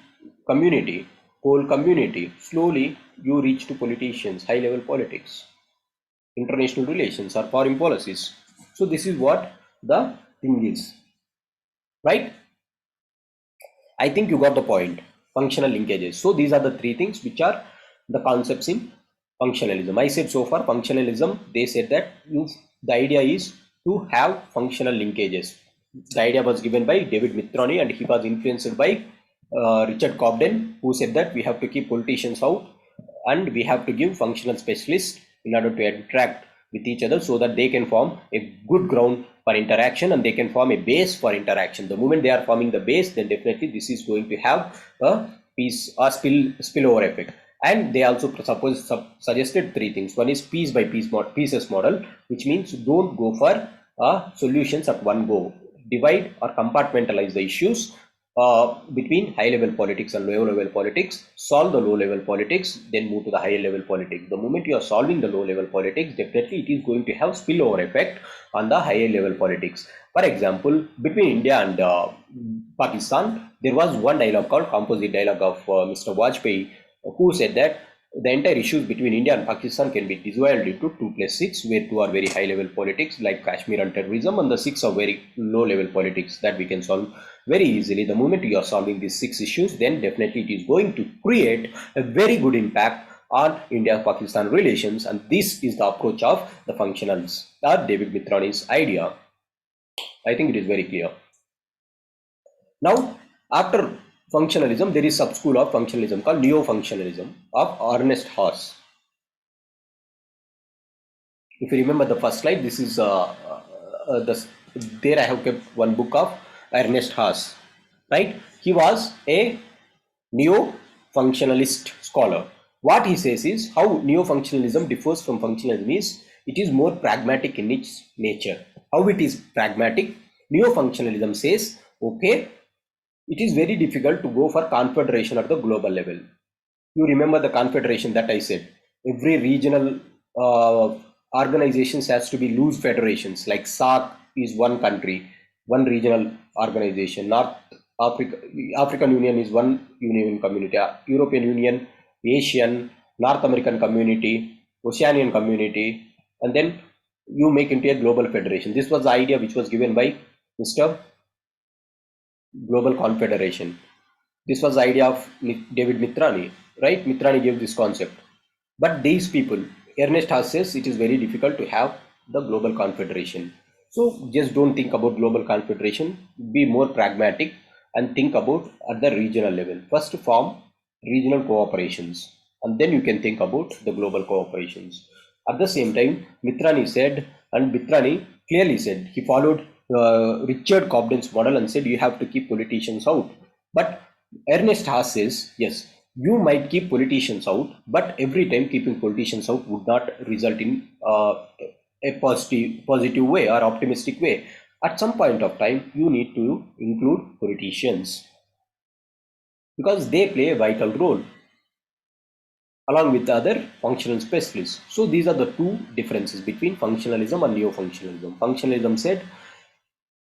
community, coal community. Slowly, you reach to politicians, high-level politics, international relations, or foreign policies. So this is what the thing is. Right? I think you got the point. Functional linkages. So these are the 3 things which are the concepts in functionalism. I said so far functionalism, they said that the idea is to have functional linkages. The idea was given by David Mithrani, and he was influenced by Richard Cobden, who said that we have to keep politicians out and we have to give functional specialists in order to interact with each other, so that they can form a good ground for interaction and they can form a base for interaction. The moment they are forming the base, then definitely this is going to have a spillover effect. And they also suggested 3 things. One is piece by pieces model, which means don't go for solutions at one go. Divide or compartmentalize the issues between high level politics and low level politics. Solve the low level politics, then move to the higher level politics. The moment you are solving the low level politics, definitely it is going to have spillover effect on the higher level politics. For example, between India and Pakistan, there was one dialogue called composite dialogue of Mr. Vajpayee, who said that the entire issues between India and Pakistan can be divided into 2+6, where 2 are very high level politics like Kashmir and terrorism, and the 6 are very low level politics that we can solve very easily. The moment you are solving these 6 issues, then definitely it is going to create a very good impact on India-Pakistan relations, and this is the approach of the functionals, or David Mithrani's idea. I think it is very clear. Now, after functionalism, there is a sub-school of functionalism called neo-functionalism of Ernest Haas. If you remember the first slide, this is there I have kept one book of Ernest Haas. right? He was a neo-functionalist scholar. What he says is how neo-functionalism differs from functionalism is it is more pragmatic in its nature. How it is pragmatic? Neo-functionalism says, okay, it is very difficult to go for confederation at the global level. You remember the confederation that I said. Every regional organizations has to be loose federations. Like SAARC is one country, one regional organization. North Africa, African Union is one union community. European Union, Asian, North American community, Oceanian community, and then you make into a global federation. This was the idea which was given by Mr. Global Confederation. This was the idea of David Mitrani, right? Mitrani gave this concept. But these people, Ernest Haas says it is very difficult to have the global confederation. So just don't think about global confederation, be more pragmatic and think about at the regional level. First form regional cooperations and then you can think about the global cooperations. At the same time, Mitrani said, and Mitrani clearly said, he followed Richard Cobden's model and said you have to keep politicians out. But Ernest Haas says, yes, you might keep politicians out, but every time keeping politicians out would not result in a positive way or optimistic way. At some point of time, you need to include politicians because they play a vital role along with the other functional specialists. So these are the two differences between functionalism and neo-functionalism. Functionalism said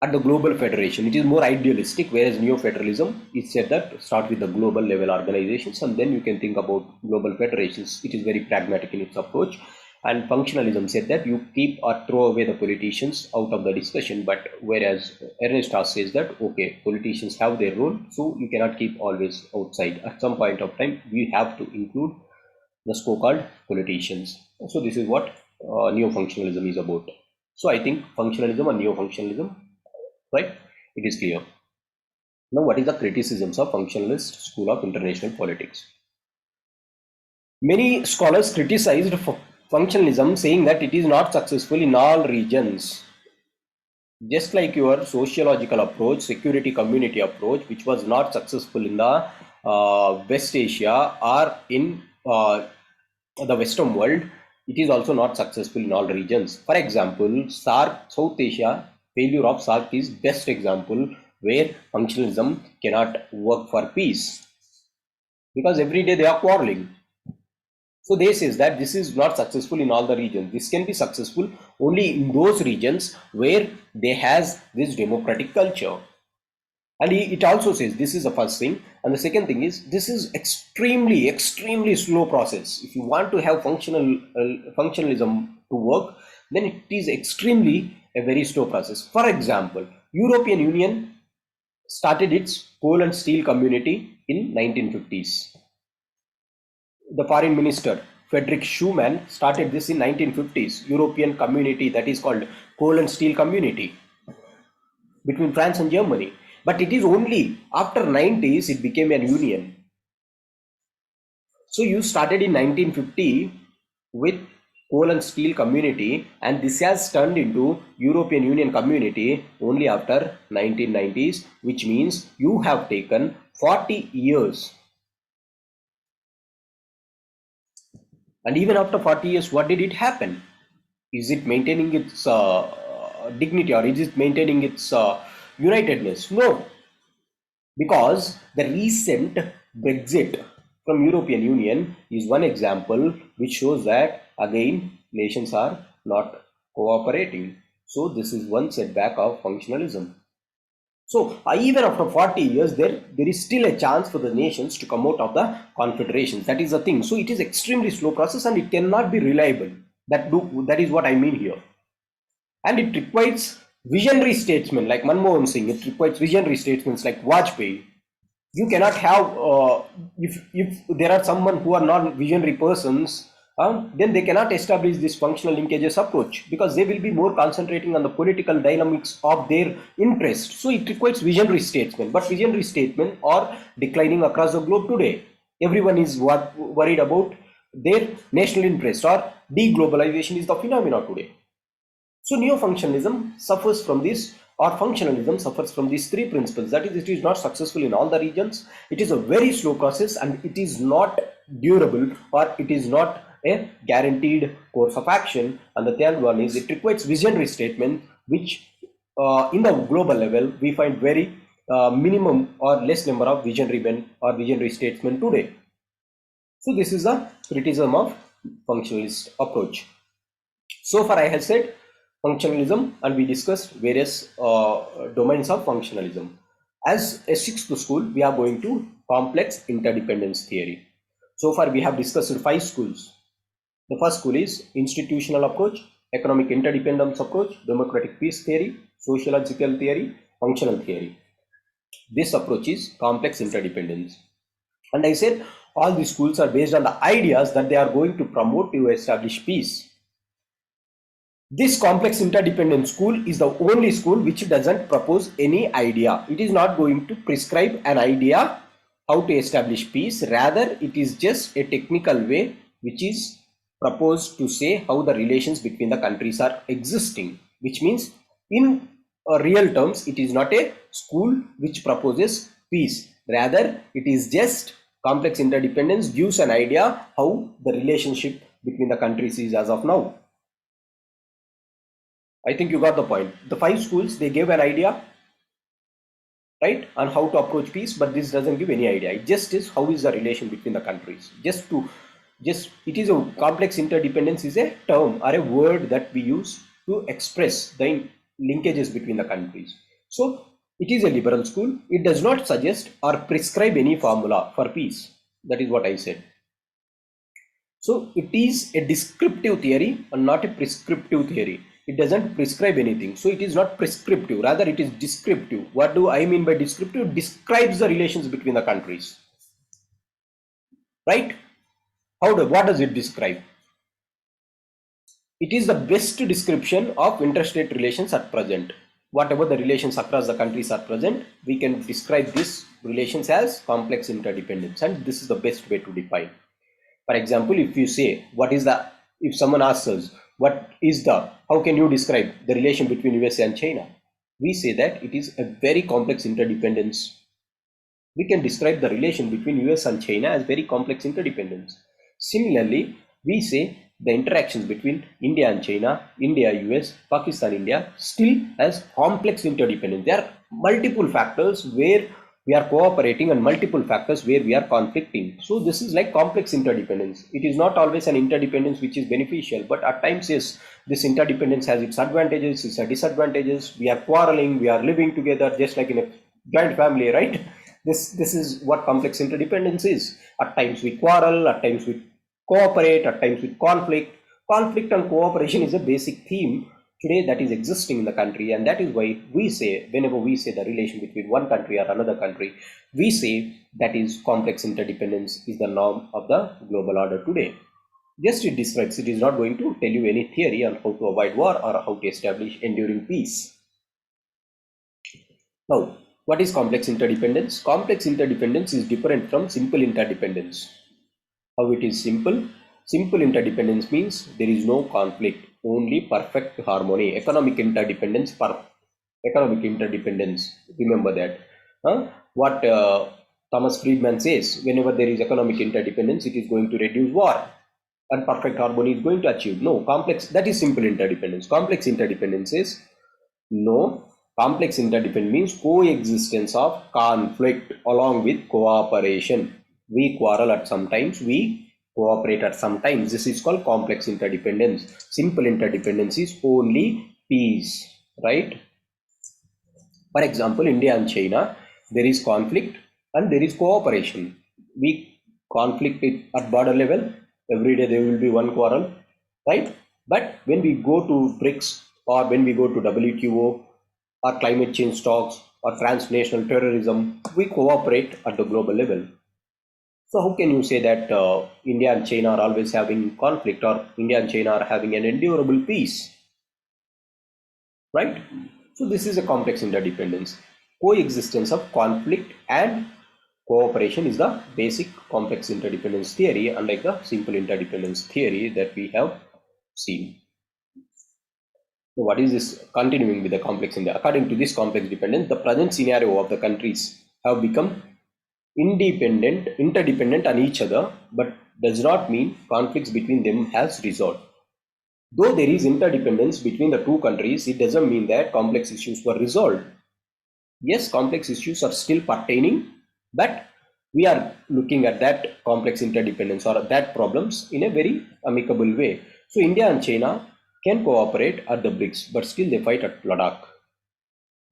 at the global federation, it is more idealistic, whereas neo-federalism is said that start with the global level organizations and then you can think about global federations. It is very pragmatic in its approach. And functionalism said that you keep or throw away the politicians out of the discussion, but whereas Ernest Haas says that okay, politicians have their role, so you cannot keep always outside. At some point of time, we have to include the so-called politicians. So this is what neo-functionalism is about. So I think functionalism and neo-functionalism, right? It is clear. Now, what is the criticisms of functionalist school of international politics? Many scholars criticized functionalism, saying that it is not successful in all regions. Just like your sociological approach, security community approach, which was not successful in the West Asia or in the Western world, it is also not successful in all regions. For example, SAARC, South Asia, failure of SAARC is best example where functionalism cannot work for peace because every day they are quarreling. So they says that this is not successful in all the regions. This can be successful only in those regions where they has this democratic culture. And it also says this is the first thing. And the second thing is this is extremely slow process. If you want to have functionalism to work, then it is extremely a very slow process. For example, European Union started its coal and steel community in 1950s. The foreign minister Frederick Schuman started this in 1950s, European community that is called coal and steel community between France and Germany. But it is only after 90s it became a union. So you started in 1950 with coal and steel community and this has turned into European Union community only after 1990s, which means you have taken 40 years. And even after 40 years, what did it happen? Is it maintaining its dignity or is it maintaining its unitedness? No, because the recent Brexit from European Union is one example which shows that again nations are not cooperating. So this is one setback of functionalism. So even after 40 years, there is still a chance for the nations to come out of the confederations. That is the thing. So it is extremely slow process and it cannot be reliable. That is what I mean here. And it requires visionary statesmen like Manmohan Singh. It requires visionary statesmen like Vajpayee. You cannot have if there are someone who are not visionary persons, then they cannot establish this functional linkages approach because they will be more concentrating on the political dynamics of their interest. So it requires visionary statesmen, but visionary statesmen are declining across the globe today. Everyone is worried about their national interest, or deglobalization is the phenomenon today. So neo-functionalism suffers from this or functionalism suffers from these three principles. That is, it is not successful in all the regions, it is a very slow process, and it is not durable, or it is not a guaranteed course of action. And the third one is it requires visionary statement, which in the global level we find very minimum or less number of visionary men or visionary statesmen today. So this is a criticism of functionalist approach. So far I have said functionalism, and we discussed various domains of functionalism. As a sixth school, we are going to complex interdependence theory. So far we have discussed 5 schools. The first school is institutional approach, economic interdependence approach, democratic peace theory, sociological theory, functional theory. This approach is complex interdependence. And I said all these schools are based on the ideas that they are going to promote to establish peace. This complex interdependent school is the only school which doesn't propose any idea. It is not going to prescribe an idea how to establish peace. Rather, it is just a technical way which is proposed to say how the relations between the countries are existing, which means in real terms, it is not a school which proposes peace. Rather, it is just complex interdependence gives an idea how the relationship between the countries is as of now. I think you got the point. The 5 schools, they gave an idea, right, on how to approach peace, but this doesn't give any idea. It just is how is the relation between the countries. It is a complex interdependence is a term or a word that we use to express the linkages between the countries. So it is a liberal school. It does not suggest or prescribe any formula for peace. That is what I said. So it is a descriptive theory and not a prescriptive theory. It doesn't prescribe anything. So it is not prescriptive, rather it is descriptive. What do I mean by descriptive? It describes the relations between the countries. Right? What does it describe? It is the best description of interstate relations at present. Whatever the relations across the countries are present, we can describe these relations as complex interdependence, and this is the best way to define. For example, if you say, if someone asks us, how can you describe the relation between USA and China? We say that it is a very complex interdependence. We can describe the relation between US and China as very complex interdependence. Similarly, we say the interactions between India and China, India, US, Pakistan, India, still as complex interdependence. There are multiple factors where we are cooperating and multiple factors where we are conflicting. So this is like complex interdependence. It is not always an interdependence which is beneficial, but at times, yes, this interdependence has its advantages, its disadvantages. We are quarreling, we are living together just like in a joint family, right? This is what complex interdependence is. At times we quarrel, at times we cooperate, at times with conflict. Conflict and cooperation is a basic theme today that is existing in the country, and that is why we say, whenever we say the relation between one country or another country, we say that is complex interdependence is the norm of the global order today. Just it describes, it is not going to tell you any theory on how to avoid war or how to establish enduring peace. Now, what is complex interdependence? Complex interdependence is different from simple interdependence. How it is simple? Simple interdependence means there is no conflict, only perfect harmony. Economic interdependence, remember that. What Thomas Friedman says, whenever there is economic interdependence, it is going to reduce war and perfect harmony is going to achieve. No, complex, that is simple interdependence. Complex interdependence is no. Complex interdependence means coexistence of conflict along with cooperation. We quarrel at some times, we cooperate at some times. This is called complex interdependence. Simple interdependence is only peace, right? For example, India and China, there is conflict and there is cooperation. We conflict at border level, every day there will be one quarrel, right? But when we go to BRICS or when we go to WTO or climate change talks or transnational terrorism, we cooperate at the global level. So how can you say that India and China are always having conflict, or India and China are having an endurable peace, right? So this is a complex interdependence. Coexistence of conflict and cooperation is the basic complex interdependence theory, unlike the simple interdependence theory that we have seen. So what is this? Continuing with the complex India. According to this complex dependence, the present scenario of the countries have become interdependent on each other, but does not mean conflicts between them has resolved. Though there is interdependence between the two countries, it doesn't mean that complex issues were resolved. Yes, complex issues are still pertaining, but we are looking at that complex interdependence or that problems in a very amicable way. So India and China can cooperate at the BRICS, but still they fight at Ladakh.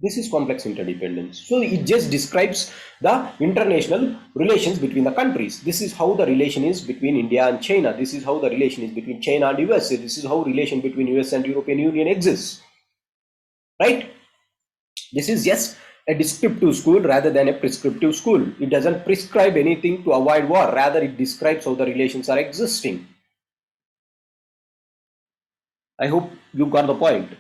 This is complex interdependence. So it just describes the international relations between the countries. This is how the relation is between India and China. This is how the relation is between China and USA. This is how relation between US and European Union exists. Right? This is just a descriptive school rather than a prescriptive school. It doesn't prescribe anything to avoid war. Rather, it describes how the relations are existing. I hope you got the point.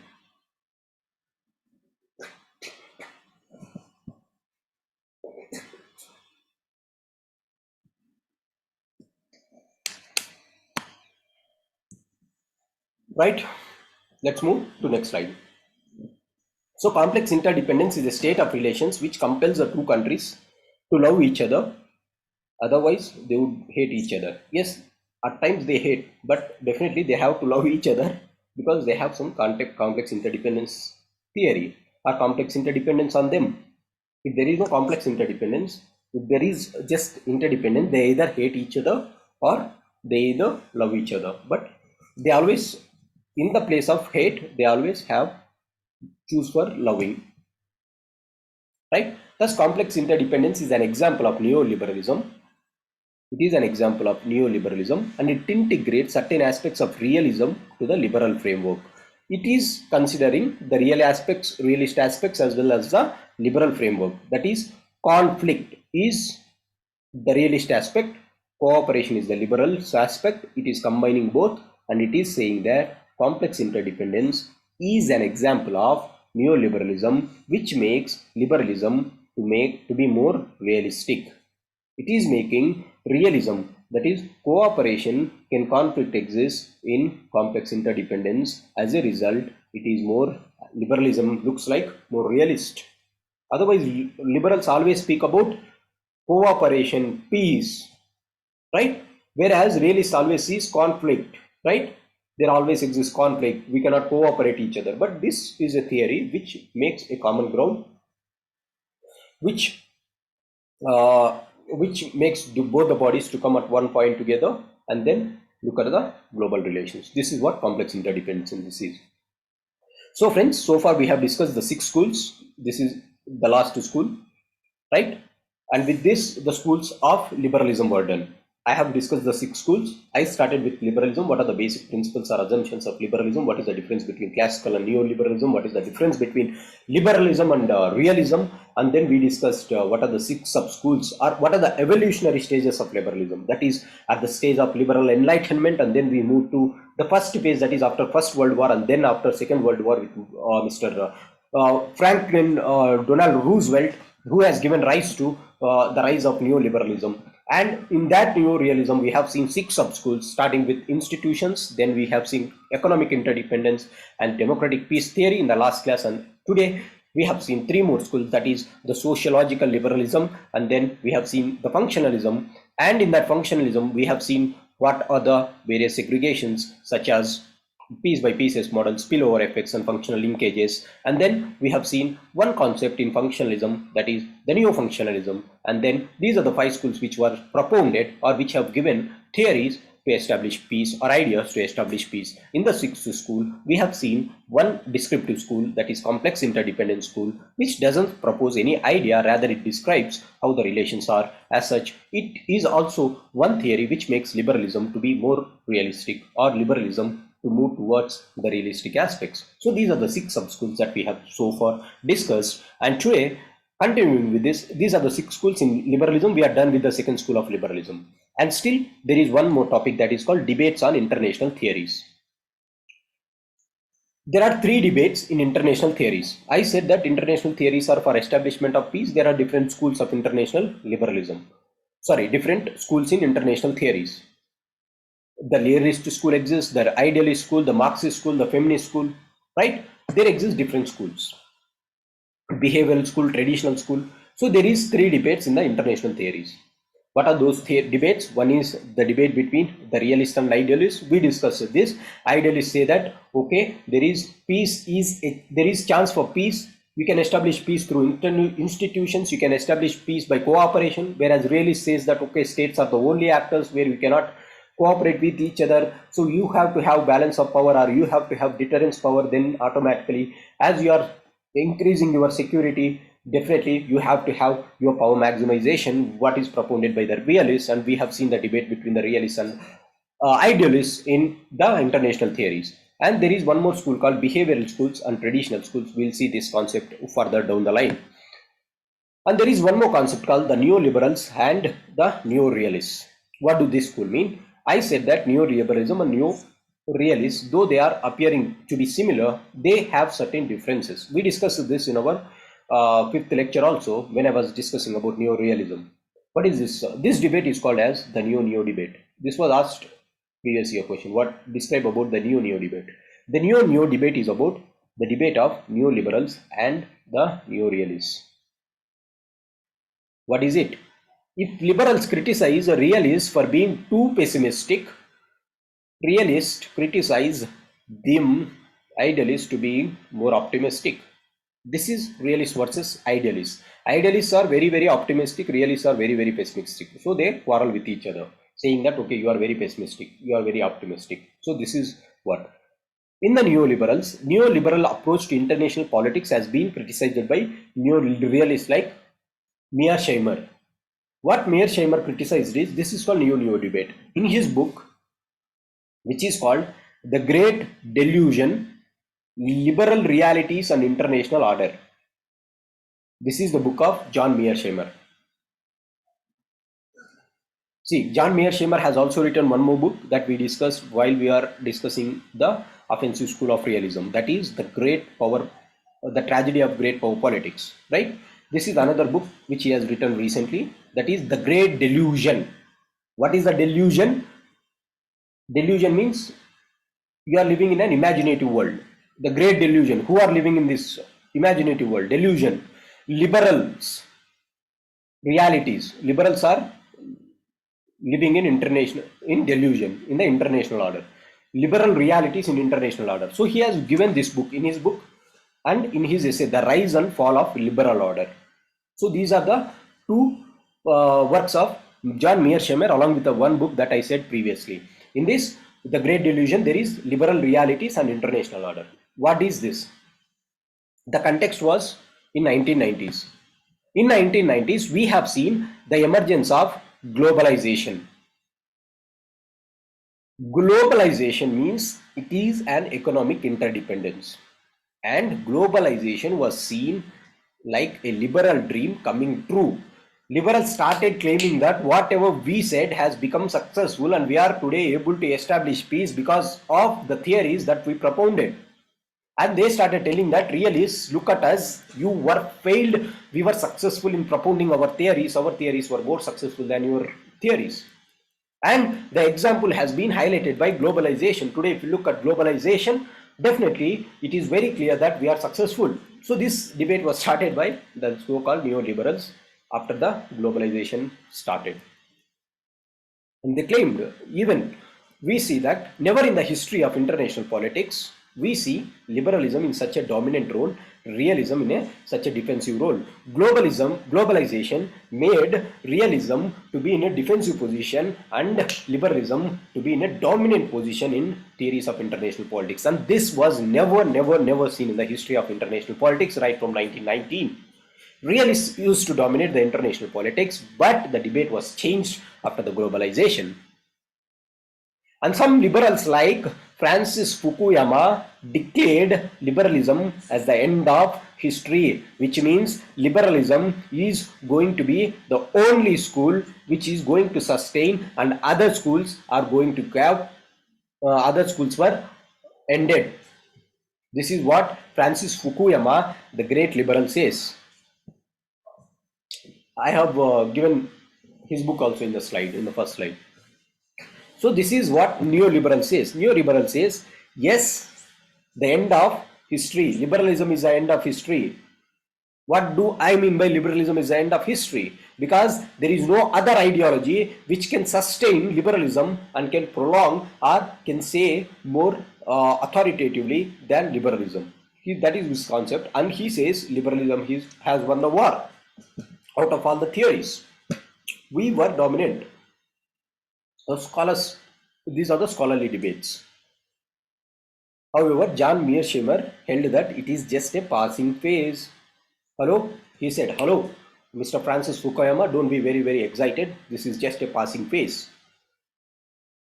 Right? Let's move to next slide. So complex interdependence is a state of relations which compels the two countries to love each other. Otherwise, they would hate each other. Yes, at times they hate, but definitely they have to love each other because they have some complex interdependence theory or complex interdependence on them. If there is no complex interdependence, if there is just interdependence, they either hate each other or they either love each other. But they always, in the place of hate, they always have choose for loving, right? Thus, complex interdependence is an example of neoliberalism. It is an example of neoliberalism and it integrates certain aspects of realism to the liberal framework. It is considering the realist aspects as well as the liberal framework. That is, conflict is the realist aspect, cooperation is the liberal aspect. It is combining both and it is saying that complex interdependence is an example of neoliberalism which makes liberalism to be more realistic. It is making realism, that is, cooperation can conflict exist in complex interdependence. As a result, it is more liberalism looks like more realist. Otherwise, liberals always speak about cooperation, peace, right? Whereas realists always sees conflict, right? There always exists conflict. We cannot cooperate each other. But this is a theory which makes a common ground, which uh, which makes both the bodies to come at one point together and then look at the global relations. This is what complex interdependence is. So friends, so far we have discussed the 6 schools. This is the last school, right? And with this, the schools of liberalism were done. I have discussed the 6 schools. I started with liberalism. What are the basic principles or assumptions of liberalism? What is the difference between classical and neoliberalism? What is the difference between liberalism and realism? And then we discussed what are the 6 sub-schools or what are the evolutionary stages of liberalism. That is at the stage of liberal enlightenment, and then we move to the first phase, that is after First World War, and then after Second World War with Mr. Franklin Donald Roosevelt, who has given rise to the rise of neoliberalism. And in that neorealism, we have seen 6 sub-schools, starting with institutions, then we have seen economic interdependence and democratic peace theory in the last class, and today we have seen 3 more schools, that is the sociological liberalism, and then we have seen the functionalism, and in that functionalism we have seen what are the various segregations such as piece by pieces model, spillover effects, and functional linkages. And then we have seen one concept in functionalism, that is the neo-functionalism. And then these are the 5 schools which were propounded or which have given theories to establish peace or ideas to establish peace. In the 6th school, we have seen one descriptive school, that is complex interdependent school, which doesn't propose any idea, rather it describes how the relations are. As such, it is also one theory which makes liberalism to be more realistic, or liberalism to move towards the realistic aspects. So these are the 6 sub-schools that we have so far discussed. And today, continuing with this, these are the 6 schools in liberalism. We are done with the second school of liberalism. And still, there is one more topic that is called debates on international theories. There are 3 debates in international theories. I said that international theories are for establishment of peace. There are different schools of international liberalism. Sorry, different schools in international theories. The realist school exists, the idealist school, the Marxist school, the feminist school. right? There exist different schools: behavioral school, traditional school. So there is three debates in the international theories. What are those debates? One is the debate between the realist and idealist. We discussed this. Idealists say that okay, there is peace there is chance for peace. We can establish peace through internal institutions. You can establish peace by cooperation. Whereas realist says that okay, states are the only actors where we cannot cooperate with each other. So you have to have balance of power, or you have to have deterrence power. Then automatically, as you are increasing your security, definitely you have to have your power maximization, what is propounded by the realists. And we have seen the debate between the realists and idealists in the international theories. And there is one more school called behavioral schools and traditional schools. We'll see this concept further down the line. And there is one more concept called the neoliberals and the neorealists. What do this school mean? I said that neoliberalism and neorealists, though they are appearing to be similar, they have certain differences. We discussed this in our fifth lecture also when I was discussing about neorealism. What is this? This debate is called as the neo debate. This was asked previous year question. What describe about the neo debate? The neo debate is about the debate of neoliberals and the neorealists. What is it? If liberals criticize a realist for being too pessimistic, realists criticize them idealists to be more optimistic. This is realist versus idealists. Idealists are very, very optimistic. Realists are very, very pessimistic. So they quarrel with each other, saying that, okay, you are very pessimistic, you are very optimistic. So this is what. In the neoliberal approach to international politics has been criticized by neorealists like Mearsheimer. What Mearsheimer criticized is, this is called neo debate. In his book, which is called The Great Delusion, Liberal Realities and International Order. This is the book of John Mearsheimer. See, John Mearsheimer has also written one more book that we discussed while we are discussing the offensive school of realism. That is the tragedy of great power politics, right? This is another book which he has written recently. That is The Great Delusion. What is the delusion? Delusion means you are living in an imaginative world. The great delusion. Who are living in this imaginative world? Delusion. Liberals. Realities. Liberals are living in delusion, in the international order. Liberal realities in international order. So he has given this book in his book and in his essay, The Rise and Fall of Liberal Order. So these are the two works of John Mearsheimer along with the one book that I said previously. In this, The Great Delusion, there is liberal realities and international order. What is this? The context was in 1990s. In 1990s, we have seen the emergence of globalization. Globalization means it is an economic interdependence. And globalization was seen like a liberal dream coming true. Liberals started claiming that whatever we said has become successful and we are today able to establish peace because of the theories that we propounded. And they started telling that realists, look at us, you were failed, we were successful in propounding our theories were more successful than your theories. And the example has been highlighted by globalization. Today, if you look at globalization, definitely it is very clear that we are successful. So this debate was started by the so-called neoliberals after the globalization started. And they claimed, even we see that never in the history of international politics, we see liberalism in such a dominant role, realism in such a defensive role. Globalization made realism to be in a defensive position and liberalism to be in a dominant position in theories of international politics. And this was never seen in the history of international politics right from 1919. Realists used to dominate the international politics, but the debate was changed after the globalization. And some liberals like Francis Fukuyama declared liberalism as the end of history, which means liberalism is going to be the only school which is going to sustain, and other schools are going to have, other schools were ended. This is what Francis Fukuyama, the great liberal, says. I have given his book also in the slide, in the first slide. So this is what neoliberal says. Neoliberal says, yes, the end of history. Liberalism is the end of history. What do I mean by liberalism is the end of history? Because there is no other ideology which can sustain liberalism and can prolong or can say more authoritatively than liberalism. That is his concept, and he says liberalism has won the war out of all the theories. We were dominant. The scholars, these are the scholarly debates. However, John Mearsheimer held that it is just a passing phase. Hello, he said, hello, Mr. Francis Fukuyama, don't be very excited. This is just a passing phase.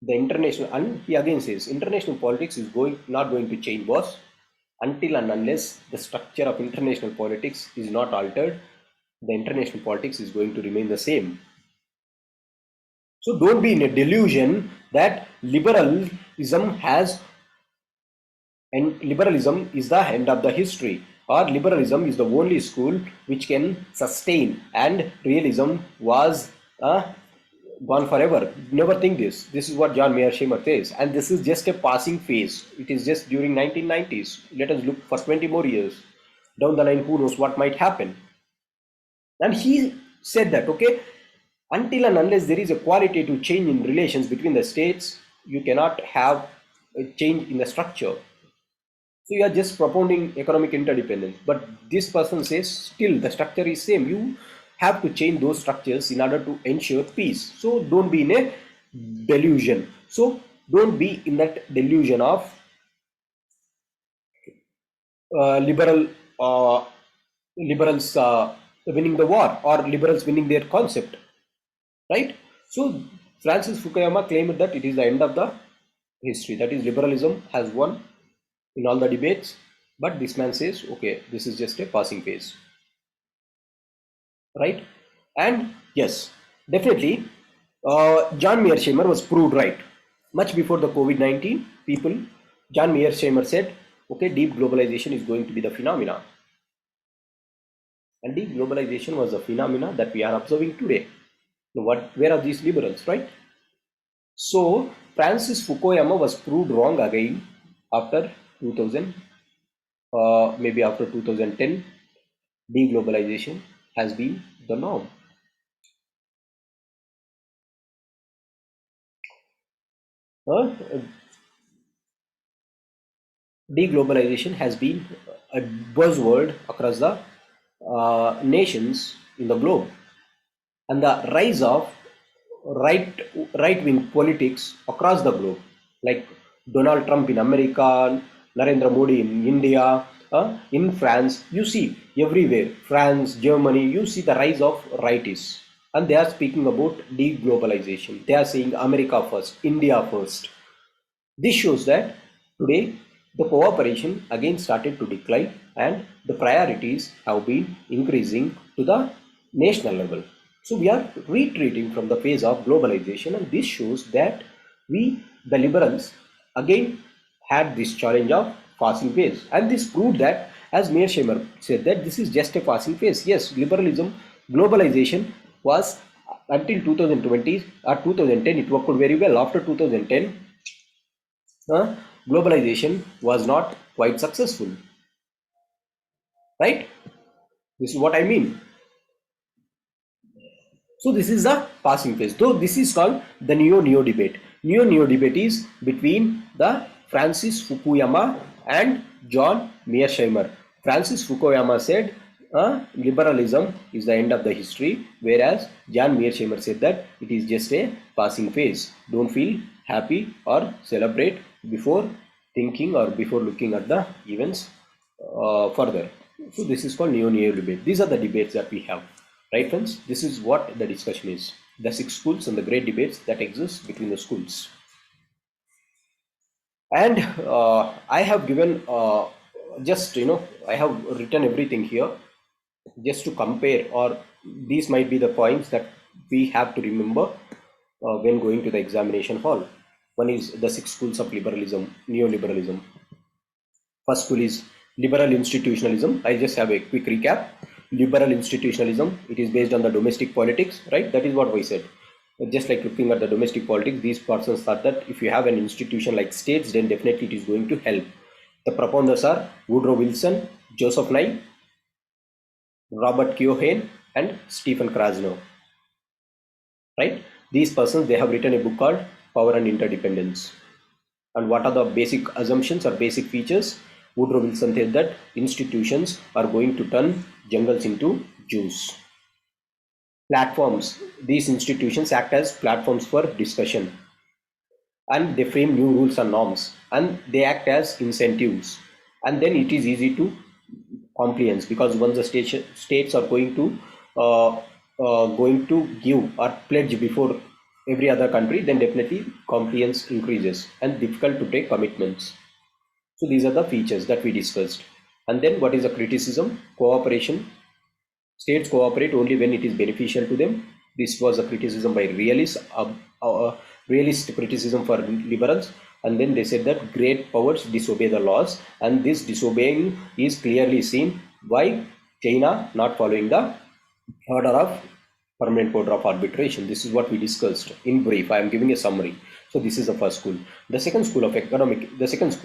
The international, and he again says, international politics is not going to change, boss, until and unless the structure of international politics is not altered. The international politics is going to remain the same. So don't be in a delusion that liberalism is the end of the history, or liberalism is the only school which can sustain and realism was gone forever. Never think this. This is what John Mearsheimer says, and this is just a passing phase. It is just during 1990s. Let us look for 20 more years down the line. Who knows what might happen? And he said that, okay, until and unless there is a qualitative change in relations between the states, you cannot have a change in the structure. So you are just propounding economic interdependence. But this person says still the structure is same. You have to change those structures in order to ensure peace. So don't be in a delusion. So don't be in that delusion of liberals winning the war, or liberals winning their concept. Right? So Francis Fukuyama claimed that it is the end of the history. That is, liberalism has won in all the debates. But this man says, okay, this is just a passing phase. Right? And yes, definitely, John Mearsheimer was proved right. Much before the COVID-19 people, John Mearsheimer said, okay, deep globalization is going to be the phenomena. And deep globalization was the phenomena that we are observing today. Where are these liberals, right? So Francis Fukuyama was proved wrong again after 2000, maybe after 2010. Deglobalization has been the norm. Deglobalization has been a buzzword across the nations in the globe, and the rise of right-wing politics across the globe, like Donald Trump in America, Narendra Modi in India, in France, you see everywhere, France, Germany, you see the rise of rightists, and they are speaking about deglobalization. They are saying America first, India first. This shows that today the cooperation again started to decline, and the priorities have been increasing to the national level. So we are retreating from the phase of globalization, and this shows that we, the liberals, again had this challenge of passing phase. And this proved that, as Mearsheimer said, that this is just a passing phase. Yes, liberalism, globalization was until 2020 or 2010, it worked very well. After 2010, globalization was not quite successful. Right? This is what I mean. So this is the passing phase. Though this is called the neo-neo debate. Neo-neo debate is between the Francis Fukuyama and John Mearsheimer. Francis Fukuyama said liberalism is the end of the history, whereas John Mearsheimer said that it is just a passing phase. Don't feel happy or celebrate before thinking or before looking at the events further. So this is called neo-neo debate. These are the debates that we have. Right, friends? This is what the discussion is. The 6 schools and the great debates that exist between the schools. And I have given I have written everything here just to compare, or these might be the points that we have to remember when going to the examination hall. One is the 6 schools of liberalism, neoliberalism. First school is liberal institutionalism. I just have a quick recap. Liberal institutionalism, it is based on the domestic politics, right? That is what we said. Just like looking at the domestic politics, these persons thought that if you have an institution like states, then definitely it is going to help. The proponents are Woodrow Wilson, Joseph Nye, Robert Keohane, and Stephen Krasnow. Right? These persons, they have written a book called Power and Interdependence. And what are the basic assumptions or basic features? Woodrow Wilson said that institutions are going to turn jungles into Jews. Platforms, these institutions act as platforms for discussion, and they frame new rules and norms, and they act as incentives, and then it is easy to compliance, because once the states are uh, going to give or pledge before every other country, then definitely compliance increases and difficult to take commitments. So these are the features that we discussed. And then what is the criticism? Cooperation. States cooperate only when it is beneficial to them. This was a criticism by realist criticism for liberals. And then they said that great powers disobey the laws, and this disobeying is clearly seen by China not following the order of permanent order of arbitration. This is what we discussed in brief. I am giving a summary. So this is the first school. The second school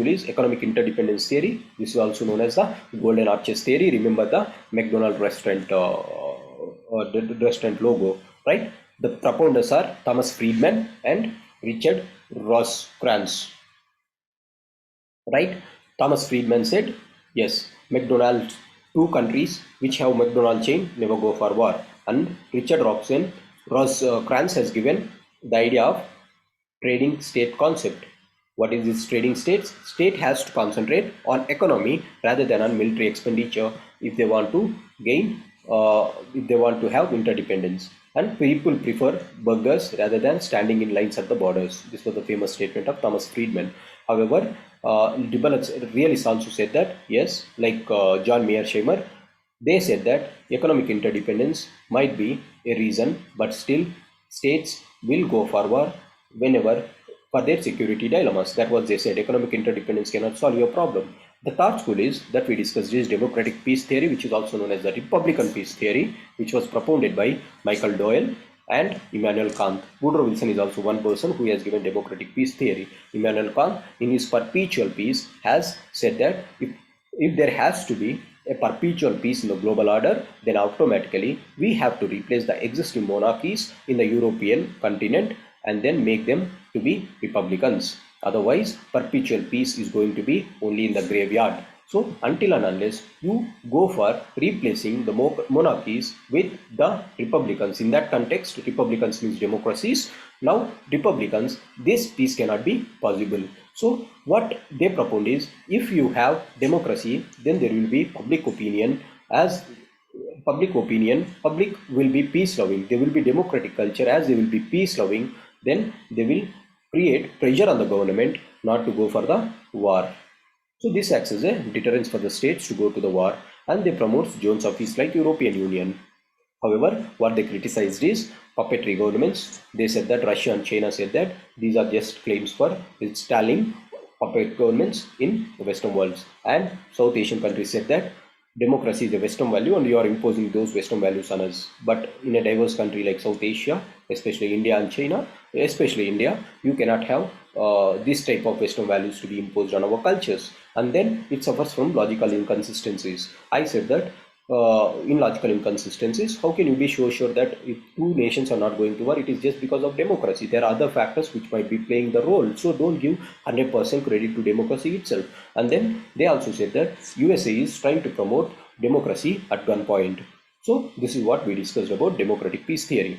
is economic interdependence theory. This is also known as the golden arches theory. Remember the McDonald restaurant restaurant logo, right? The proponents are Thomas Friedman and Richard Rosecrans, right? Thomas Friedman said, yes, McDonald's, two countries which have McDonald chain never go for war. And Richard Rosecrans has given the idea of trading state concept. What is this trading states? State has to concentrate on economy rather than on military expenditure if they want to gain, if they want to have interdependence. And people prefer burgers rather than standing in lines at the borders. This was the famous statement of Thomas Friedman. However, realists also said that, yes, like John Mearsheimer, they said that economic interdependence might be a reason, but still states will go for war whenever for their security dilemmas. That was they said. Economic interdependence cannot solve your problem. The third school is that we discussed is democratic peace theory, which is also known as the Republican peace theory, which was propounded by Michael Doyle and Immanuel Kant. Woodrow Wilson is also one person who has given democratic peace theory. Immanuel Kant, in his Perpetual Peace, has said that if there has to be a perpetual peace in the global order, then automatically we have to replace the existing monarchies in the European continent and then make them to be republicans. Otherwise, perpetual peace is going to be only in the graveyard. So until and unless you go for replacing the monarchies with the republicans, in that context, republicans means democracies. Now, republicans, this peace cannot be possible. So what they propose is, if you have democracy, then there will be public opinion. As public will be peace loving. There will be democratic culture. As they will be peace loving, then they will create pressure on the government not to go for the war. So this acts as a deterrence for the states to go to the war, and they promote Jones office like European Union. However, what they criticized is puppetry governments. They said that Russia and China said that these are just claims for installing puppet governments in the Western world. And South Asian countries said that democracy is a Western value and you are imposing those Western values on us. But in a diverse country like South Asia, especially India and China, especially India, you cannot have this type of Western values to be imposed on our cultures. And then it suffers from logical inconsistencies. I said that in logical inconsistencies, how can you be so sure that if two nations are not going to war, it is just because of democracy? There are other factors which might be playing the role. So don't give 100% credit to democracy itself. And then they also said that USA is trying to promote democracy at gunpoint. So this is what we discussed about democratic peace theory.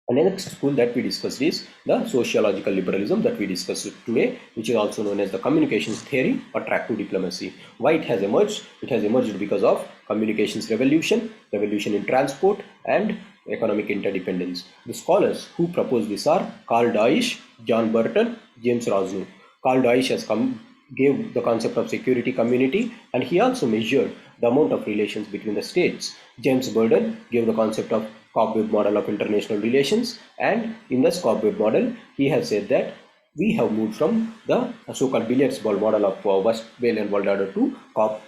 And the next school that we discussed is the sociological liberalism that we discussed today, which is also known as the communications theory or track to diplomacy. Why it has emerged? It has emerged because of communications revolution, revolution in transport, and economic interdependence. The scholars who propose this are Carl Deutsch, John Burton, James Rosnow. Carl Deutsch has gave the concept of security community, and he also measured the amount of relations between the states. James Burton gave the concept of cobweb model of international relations, and in the cobweb model he has said that we have moved from the so-called billiards ball model of Westphalian world order to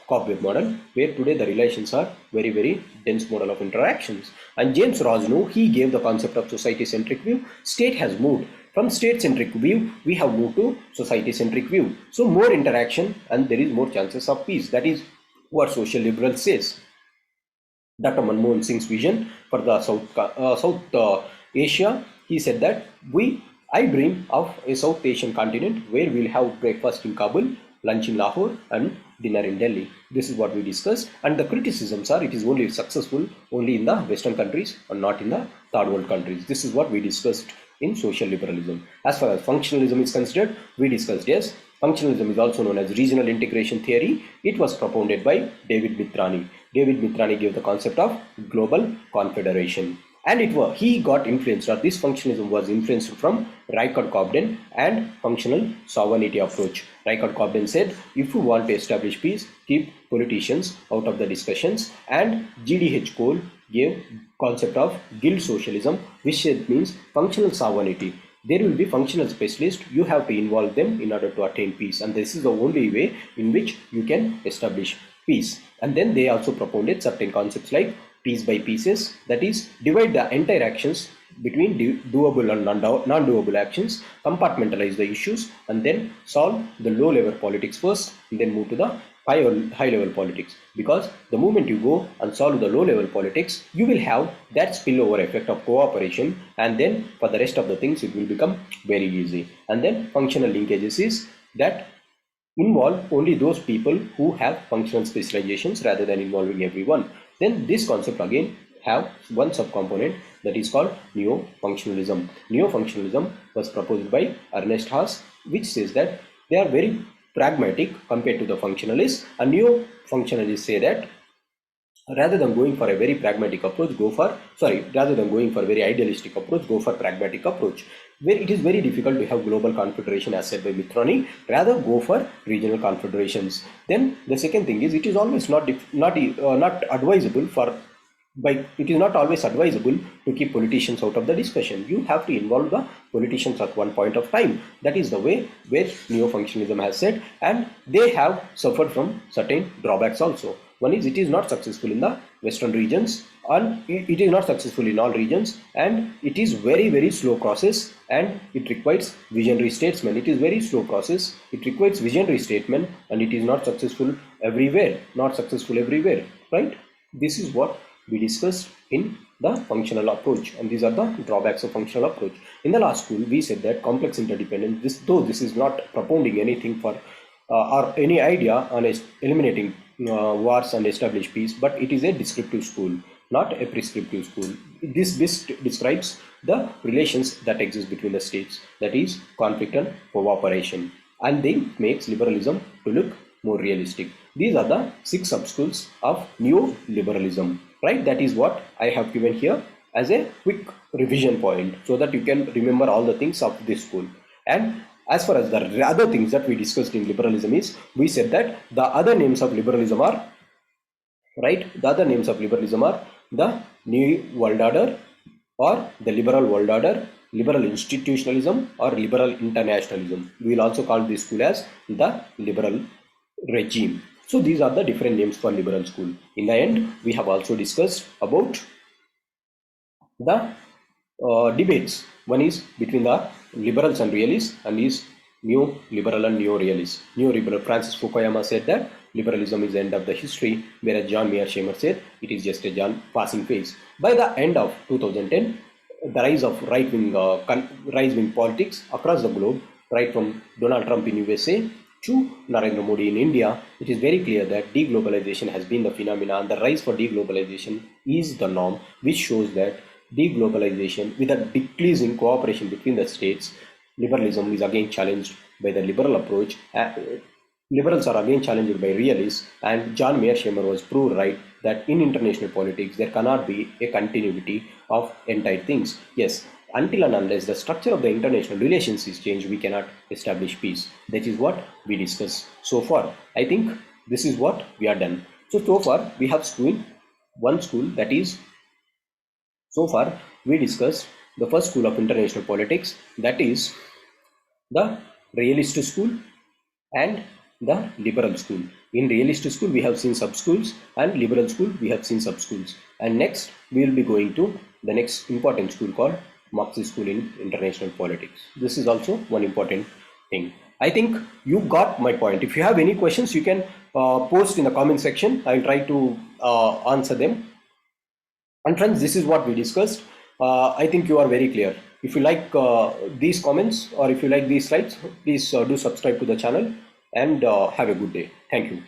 cobweb model, where today the relations are very dense model of interactions. And James Rosnow, he gave the concept of society-centric view. State has moved From state-centric view, we have moved to society-centric view. So more interaction and there is more chances of peace. That is what social liberal says. Dr. Manmohan Singh's vision for the South Asia, he said that I dream of a South Asian continent where we'll have breakfast in Kabul, lunch in Lahore, and dinner in Delhi. This is what we discussed. And the criticisms are it is only successful only in the Western countries and not in the third world countries. This is what we discussed in social liberalism. As far as functionalism is considered, we discussed yes, functionalism is also known as regional integration theory. It was propounded by David Mithrani. David Mithrani gave the concept of global confederation. And he got influenced, or this functionalism was influenced from Reichard Cobden and functional sovereignty approach. Reichard Cobden said, if you want to establish peace, keep politicians out of the discussions. And GDH Cole gave concept of guild socialism, which means functional sovereignty. There will be functional specialists, you have to involve them in order to attain peace, and this is the only way in which you can establish peace. And then they also propounded certain concepts like piece by pieces, that is divide the entire actions between doable and non-doable actions, compartmentalize the issues, and then solve the low level politics first, and then move to the high level politics. Because the moment you go and solve the low level politics, you will have that spillover effect of cooperation, and then for the rest of the things it will become very easy. And then functional linkages is that involve only those people who have functional specializations rather than involving everyone. Then this concept again have one subcomponent that is called neo-functionalism. Neo-functionalism was proposed by Ernest Haas, which says that they are very pragmatic compared to the functionalists, and neo-functionalists say that rather than going for a very pragmatic approach, rather than going for a very idealistic approach, go for pragmatic approach, where it is very difficult to have global confederation as said by Mithrani, rather go for regional confederations. Then the second thing is it is always not advisable it is not always advisable to keep politicians out of the discussion. You have to involve the politicians at one point of time. That is the way where neo-functionalism has said, and they have suffered from certain drawbacks also. One is it is not successful in the Western regions, and it is not successful in all regions, and it is very, very slow process, and it requires visionary statesmen. It is very slow process. It requires visionary statesmen, and it is not successful everywhere. Right? This is what we discussed in the functional approach, and these are the drawbacks of functional approach. In the last school, we said that complex interdependence, this is not propounding anything for or any idea on eliminating wars and establish peace, but it is a descriptive school, not a prescriptive school. This describes the relations that exist between the states, that is conflict and cooperation, and then makes liberalism to look more realistic. These are the 6 sub-schools of neo-liberalism, right? That is what I have given here as a quick revision point so that you can remember all the things of this school. And as far as the other things that we discussed in liberalism is, we said that the other names of liberalism are, right? The other names of liberalism are the New World Order, or the Liberal World Order, Liberal Institutionalism, or Liberal Internationalism. We will also call this school as the Liberal Regime. So these are the different names for liberal school. In the end, we have also discussed about the debates. One is between the liberals and realists, and is neo-liberal and neo-realist. Neo-liberal, Francis Fukuyama said that liberalism is the end of the history, whereas John Mearsheimer said it is just a passing phase. By the end of 2010, the rise of right-wing politics across the globe, right from Donald Trump in USA to Narendra Modi in India, it is very clear that deglobalization has been the phenomena, and the rise for deglobalization is the norm, which shows that deglobalization with a decreasing cooperation between the states, liberalism is again challenged by the liberal approach. Liberals are again challenged by realists, and John Mearsheimer was proved right that in international politics there cannot be a continuity of entire things. Yes, until and unless the structure of the international relations is changed, we cannot establish peace. That is what we discussed so far. I think this is what we are done. So far we have one school, that is, so far we discussed the first school of international politics, that is the realist school and the liberal school. In realist school we have seen sub-schools, and liberal school we have seen sub-schools. And next we will be going to the next important school called Marxist school in international politics. This is also one important thing. I think you got my point. If you have any questions, you can post in the comment section. I'll try to answer them. And friends, this is what we discussed. I think you are very clear. If you like these comments or if you like these slides, please do subscribe to the channel and have a good day. Thank you.